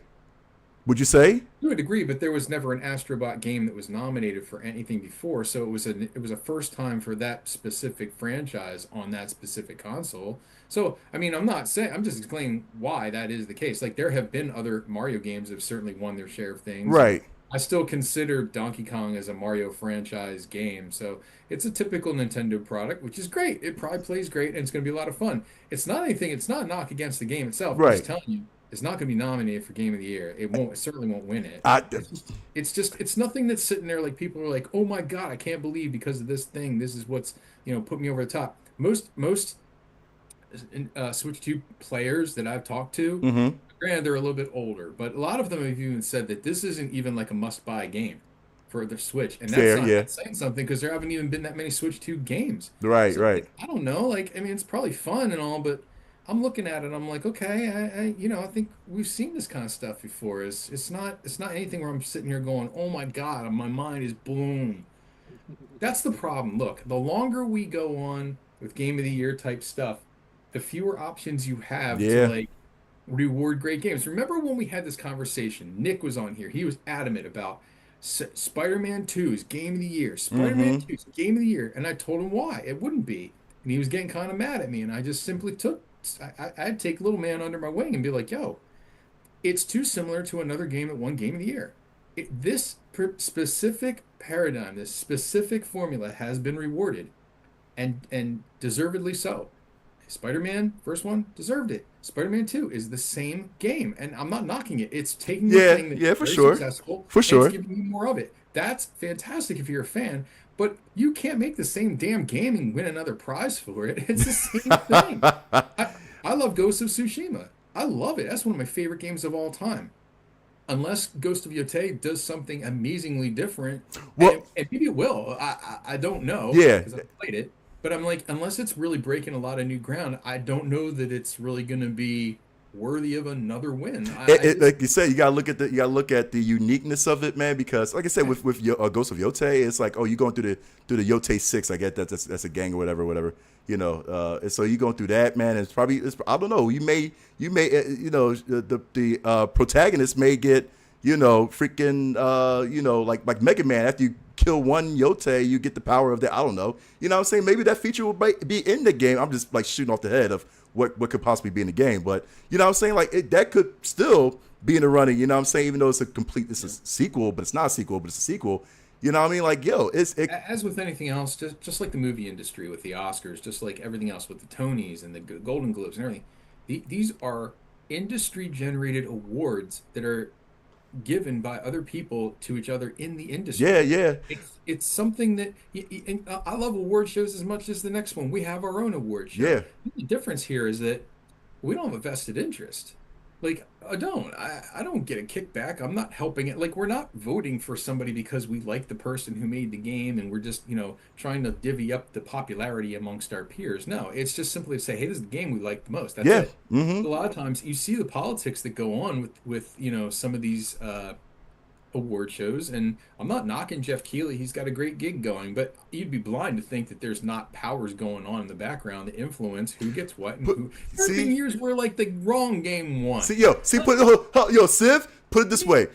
Would you say? To a degree, but there was never an Astrobot game that was nominated for anything before, so it was a first time for that specific franchise on that specific console. So, I mean, I'm just explaining why that is the case. Like, there have been other Mario games that have certainly won their share of things. Right. I still consider Donkey Kong as a Mario franchise game. So it's a typical Nintendo product, which is great. It probably plays great and it's going to be a lot of fun. It's not anything, it's not a knock against the game itself. I'm just Right. telling you, it's not going to be nominated for Game of the Year. It certainly won't win it. I It's nothing that's sitting there like people are like, oh my God, I can't believe because of this thing, this is what's, put me over the top. Most Switch 2 players that I've talked to, mm-hmm. granted, they're a little bit older, but a lot of them have even said that this isn't even like a must-buy game for the Switch, and Fair, yeah. that's saying something because there haven't even been that many Switch 2 games. Right, So right. like, I don't know, like I mean, it's probably fun and all, but I'm looking at it, I'm like, okay, I think we've seen this kind of stuff before. It's not anything where I'm sitting here going, oh my God, my mind is blown. That's the problem. Look, the longer we go on with Game of the Year type stuff, the fewer options you have to Yeah. like reward great games. Remember when we had this conversation? Nick was on here. He was adamant about Spider-Man 2's Game of the Year. Spider-Man Mm-hmm. 2's Game of the Year. And I told him why it wouldn't be. And he was getting kind of mad at me. And I just simply I'd take little man under my wing and be like, yo, it's too similar to another game that won Game of the Year. This specific paradigm, this specific formula has been rewarded and deservedly so. Spider-Man, first one, deserved it. Spider-Man 2 is the same game, and I'm not knocking it. It's taking the Yeah, thing that's yeah, for very sure. successful For and sure. it's giving you more of it. That's fantastic if you're a fan, but you can't make the same damn game and win another prize for it. It's the same thing. I love Ghost of Tsushima. I love it. That's one of my favorite games of all time. Unless Ghost of Yotei does something amazingly different, Well, and maybe it will. I don't know yeah. because I played it, but I'm like, unless it's really breaking a lot of new ground, I don't know that it's really going to be worthy of another win. Like you said, you gotta look at the uniqueness of it, man. Because like I said, with Ghost of Yotei, it's like, oh, you going through the Yotei 6. I get that that's a gang or whatever. And so you going through that, man. And I don't know. The protagonist may get freaking like Mega Man. After you kill one Yotei, you get the power of that. I don't know. You know what I'm saying? Maybe that feature will be in the game. I'm just like shooting off the head of what could possibly be in the game. But you know what I'm saying? Like that could still be in the running. You know what I'm saying? Even though it's a sequel, but it's not a sequel, but it's a sequel. You know what I mean? Like, yo, As with anything else, just like the movie industry with the Oscars, just like everything else with the Tonys and the Golden Globes and everything, these are industry generated awards that are given by other people to each other in the yeah, industry. yeah, It's something that and I love award shows as much as the next one. We have our own award show. yeah, The difference here is that we don't have a vested interest. Like I don't get a kickback. I'm not helping it. Like we're not voting for somebody because we like the person who made the game and we're just, trying to divvy up the popularity amongst our peers. No, it's just simply to say, hey, this is the game we like the most. That's yeah. it. Mm-hmm. A lot of times you see the politics that go on with some of these award shows, and I'm not knocking Jeff Keighley. He's got a great gig going, but you'd be blind to think that there's not powers going on in the background that influence who gets what and But who. There have been see, years where like the wrong game won. Civ, put it this way.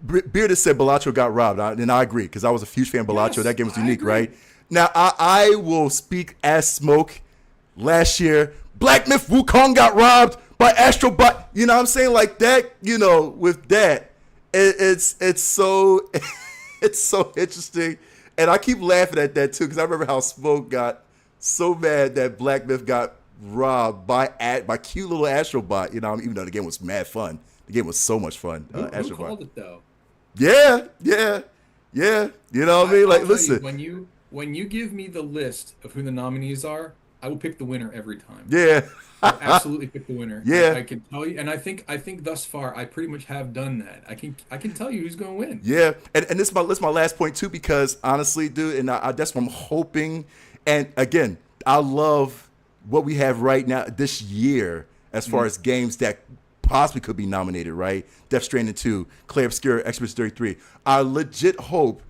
Bearded said Bellaccio got robbed, and I agree because I was a huge fan of Bellaccio. Yes, That game was I unique, agree. right? Now I will speak as smoke. Last year, Black Myth Wukong got robbed by Astrobot. You know what I'm saying? Like that. With that, it's so it's so interesting, and I keep laughing at that too because I remember how Smoke got so mad that Black Myth got robbed by cute little Astrobot. Even though the game was mad fun. The game was so much fun. Who Astrobot. called it though? Yeah, yeah, yeah. You know what I mean? Like, I'll tell you, listen. when you give me the list of who the nominees are, I will pick the winner every time. Yeah. I'll absolutely pick the winner. Yeah. I can tell you, and I think thus far I pretty much have done that. I can tell you who's going to win. Yeah, and this is my last point too, because honestly, dude, and that's what I'm hoping. And again, I love what we have right now this year as far as games that possibly could be nominated. Right, Death Stranding 2, Clay Obscura, Expedition 33. I legit hope,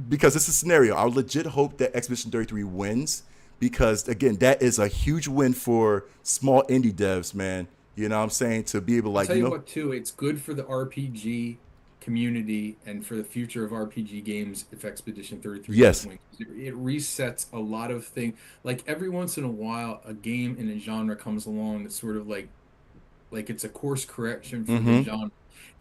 because it's a scenario, I legit hope that Expedition 33 wins, because again, that is a huge win for small indie devs, man. You know what I'm saying? To be able to I'll tell you what, too, it's good for the RPG community and for the future of RPG games if Expedition 33 Yes. does win. It resets a lot of things. Like every once in a while, a game in a genre comes along that's sort of like it's a course correction for the genre,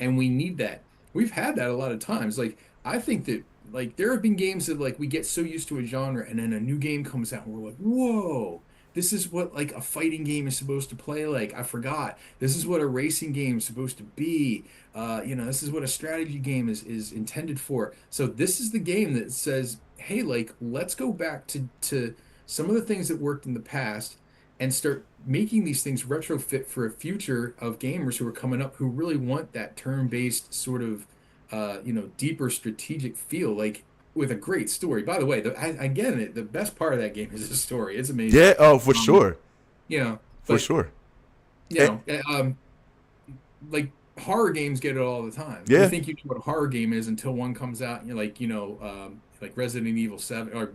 and we need that. we've had that a lot of times. Like I think that like there have been games that like we get so used to a genre and then a new game comes out and we're like, whoa, this is what like a fighting game is supposed to play like. I forgot. This is what a racing game is supposed to be. This is what a strategy game is intended for. So this is the game that says, hey, like let's go back to some of the things that worked in the past and start making these things retrofit for a future of gamers who are coming up who really want that turn-based sort of deeper strategic feel, like with a great story. By the way, again, the best part of that game is the story. It's amazing. Yeah, oh, for sure. But, Sure. Like horror games get it all the time. Yeah. You think you know what a horror game is until one comes out and you're like Resident Evil 7 or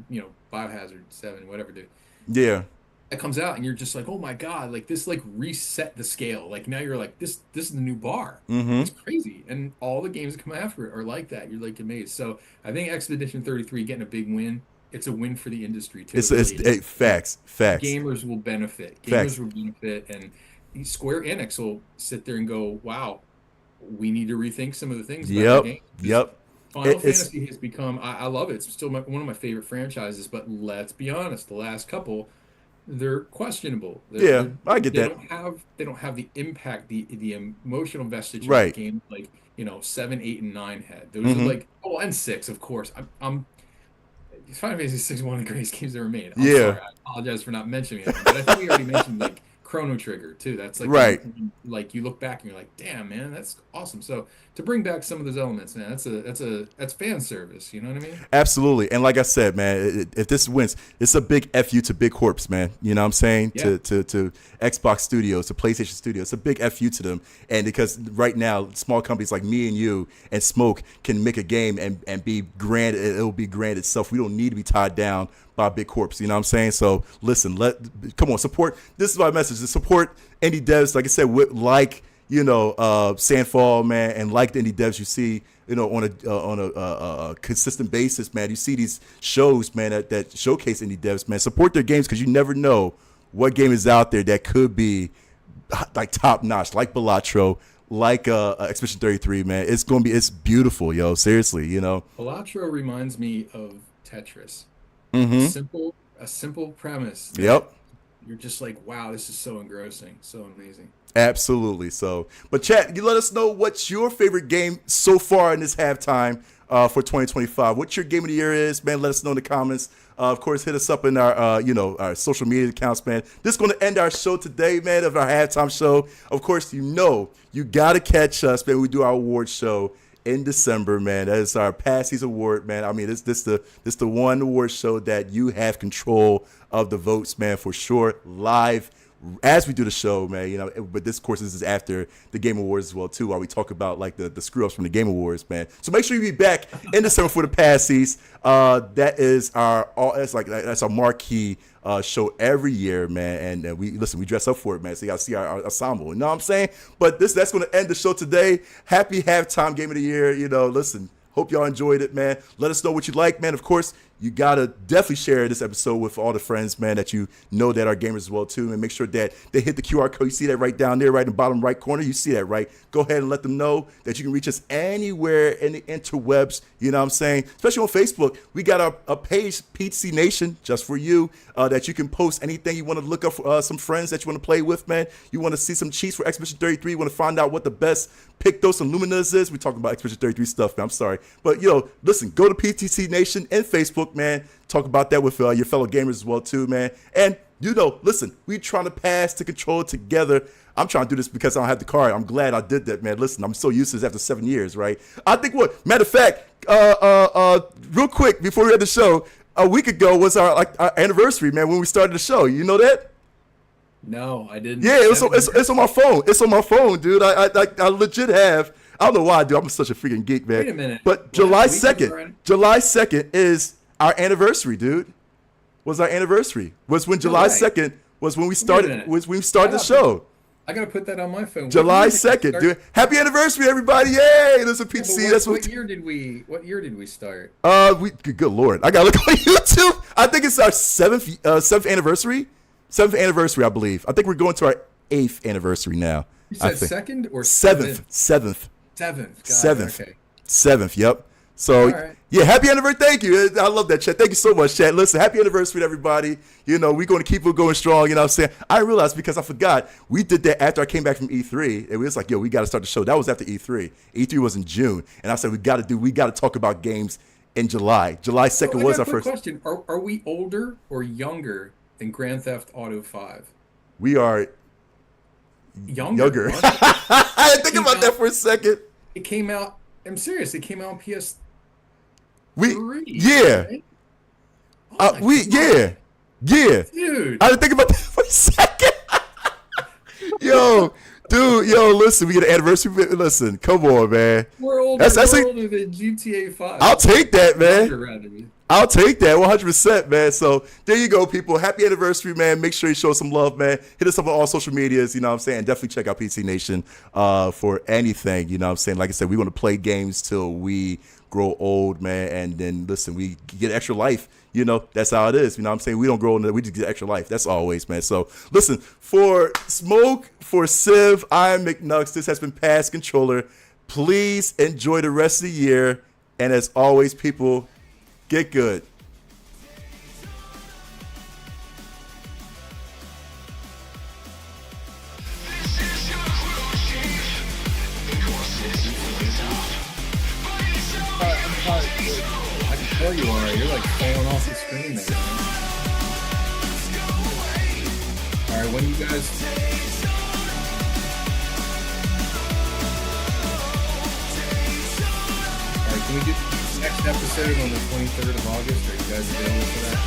Biohazard 7, whatever, dude. Yeah. That comes out and you're just like, oh my God, like this like reset the scale. Like now you're like, this is the new bar. Mm-hmm. It's crazy. And all the games that come after it are like that. You're like amazed. So I think Expedition 33 getting a big win. It's a win for the industry too. Facts. Gamers will benefit. Facts. Gamers will benefit, and Square Enix will sit there and go, wow, we need to rethink some of the things about the game. Yep. Final Fantasy has become, I love it. It's still one of my favorite franchises, but let's be honest, the last couple, they're questionable. I get that. They don't have the impact, the emotional vestige of Right. the game like 7, 8, and 9 had. Those Mhm. are like and 6, of course. I'm Final Fantasy 6 is one of the greatest games ever made. Yeah. Sorry, I apologize for not mentioning it, but I think we already mentioned like Chrono Trigger too. That's like Right. like you look back and you're like, damn man, that's awesome. So to bring back some of those elements, man, that's fan service. You know what I mean? Absolutely. And like I said, man, if this wins, it's a big FU to Big Corps, man. You know what I'm saying? Yeah. To Xbox Studios, to PlayStation Studios. It's a big FU to them. And because right now, small companies like me and you and Smoke can make a game and be grand. It'll be grand itself. We don't need to be tied down by Big Corps. You know what I'm saying? So listen, come on, support. This is my message. To support indie devs, like I said, Sandfall, man, and like the indie devs you see, on a consistent basis, man. You see these shows, man, that showcase indie devs, man. Support their games because you never know what game is out there that could be like top notch, like Balatro, like Expedition 33, man. It's beautiful, yo. Seriously, Balatro reminds me of Tetris. Mm-hmm. A simple premise. Yep. You're just like, wow, this is so engrossing, so amazing. Absolutely. So, but chat, you let us know what's your favorite game so far in this halftime for 2025. What your game of the year is, man. Let us know in the comments. Of course, hit us up in our our social media accounts, man. This is going to end our show today, man, of our halftime show. Of course, you got to catch us, man. We do our award show in December, man. That is our Passies Award, man. I mean, this the one award show that you have control of the votes, man, for sure. Live as we do the show, man. But this, of course, this is after the Game Awards as well, too, while we talk about like the screw ups from the Game Awards, man. So make sure you be back in December for the Passies. That's our marquee show every year, man. And we dress up for it, man. So you gotta see our ensemble. You know what I'm saying? But that's gonna end the show today. Happy halftime game of the year. Listen. Hope y'all enjoyed it, man. Let us know what you like, man. Of course, you gotta definitely share this episode with all the friends, man, that you know that are gamers as well too, and make sure that they hit the QR code. You see that right down there, right in the bottom right corner. You see that, right? Go ahead and let them know that you can reach us anywhere in the interwebs. You know what I'm saying? Especially on Facebook, we got a page, PC Nation, just for you, that you can post anything you want to look up for some friends that you want to play with, man. You want to see some cheats for Expedition 33. You want to find out what the best Pictos and Luminas is. We're talking about Expedition 33 stuff, man. I'm sorry. But, listen, go to PTC Nation and Facebook, man. Talk about that with your fellow gamers as well, too, man. And, listen, we trying to pass the control together. I'm trying to do this because I don't have the card. I'm glad I did that, man. Listen, I'm so used to this after 7 years, right? I think matter of fact, real quick, before we had the show, a week ago was our anniversary, man, when we started the show. You know that? No, I didn't. Yeah, it's on my phone. It's on my phone, dude. I legit have. I don't know why, dude. I'm such a freaking geek, man. Wait a minute. But July 2nd is our anniversary, dude. Was our anniversary. Was when July 2nd was when we started. Was when we started the show. I gotta put that on my phone. July 2nd, dude. Happy anniversary, everybody! Yay! There's a PTC. What year did we start? Good lord, I gotta look on YouTube. I think it's our seventh anniversary. 7th anniversary, I believe. I think we're going to our 8th anniversary now. You said second or seventh? Seventh. Got it. 7th. Okay. 7th. Yep. So All right. yeah, happy anniversary. Thank you. I love that, Chat. Thank you so much, Chat. Listen, happy anniversary to everybody. You know, we're going to keep it going strong. You know what I'm saying? I realized because I forgot, we did that after I came back from E3. And we was like, yo, we got to start the show. That was after E3. E3 was in June. And I said, we got to talk about games in July. July 2nd I was got our a quick first. question. Are we older or younger than Grand Theft Auto 5? We are younger. What? I didn't think about that for a second. It came out. I'm serious. It came out on PS3. Yeah. Right? Oh my God. Yeah. Dude. I didn't think about that for a second. Yo, listen, we get an anniversary. Listen, come on, man. We're older, older than GTA 5. I'll take that, man. Younger, rather. I'll take that 100%, man. So there you go, people. Happy anniversary, man. Make sure you show some love, man. Hit us up on all social medias, you know what I'm saying? Definitely check out PC Nation for anything, you know what I'm saying? Like I said, we want to play games till we grow old, man. And then, listen, we get extra life. You know, that's how it is. You know what I'm saying? We don't grow old, we just get extra life. That's always, man. So, listen, for Smoke, for Civ, I'm McNux. This has been Pass Controller. Please enjoy the rest of the year. And as always, people, get good. I can tell you are. You're like falling off the screen there. All right, when you guys. All right, can we do the next episode on the 23rd of August? Are you guys available for that?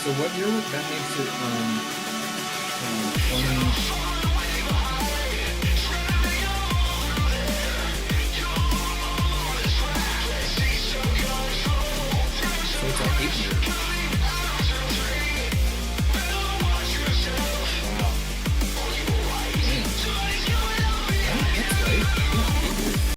So what year that makes it 20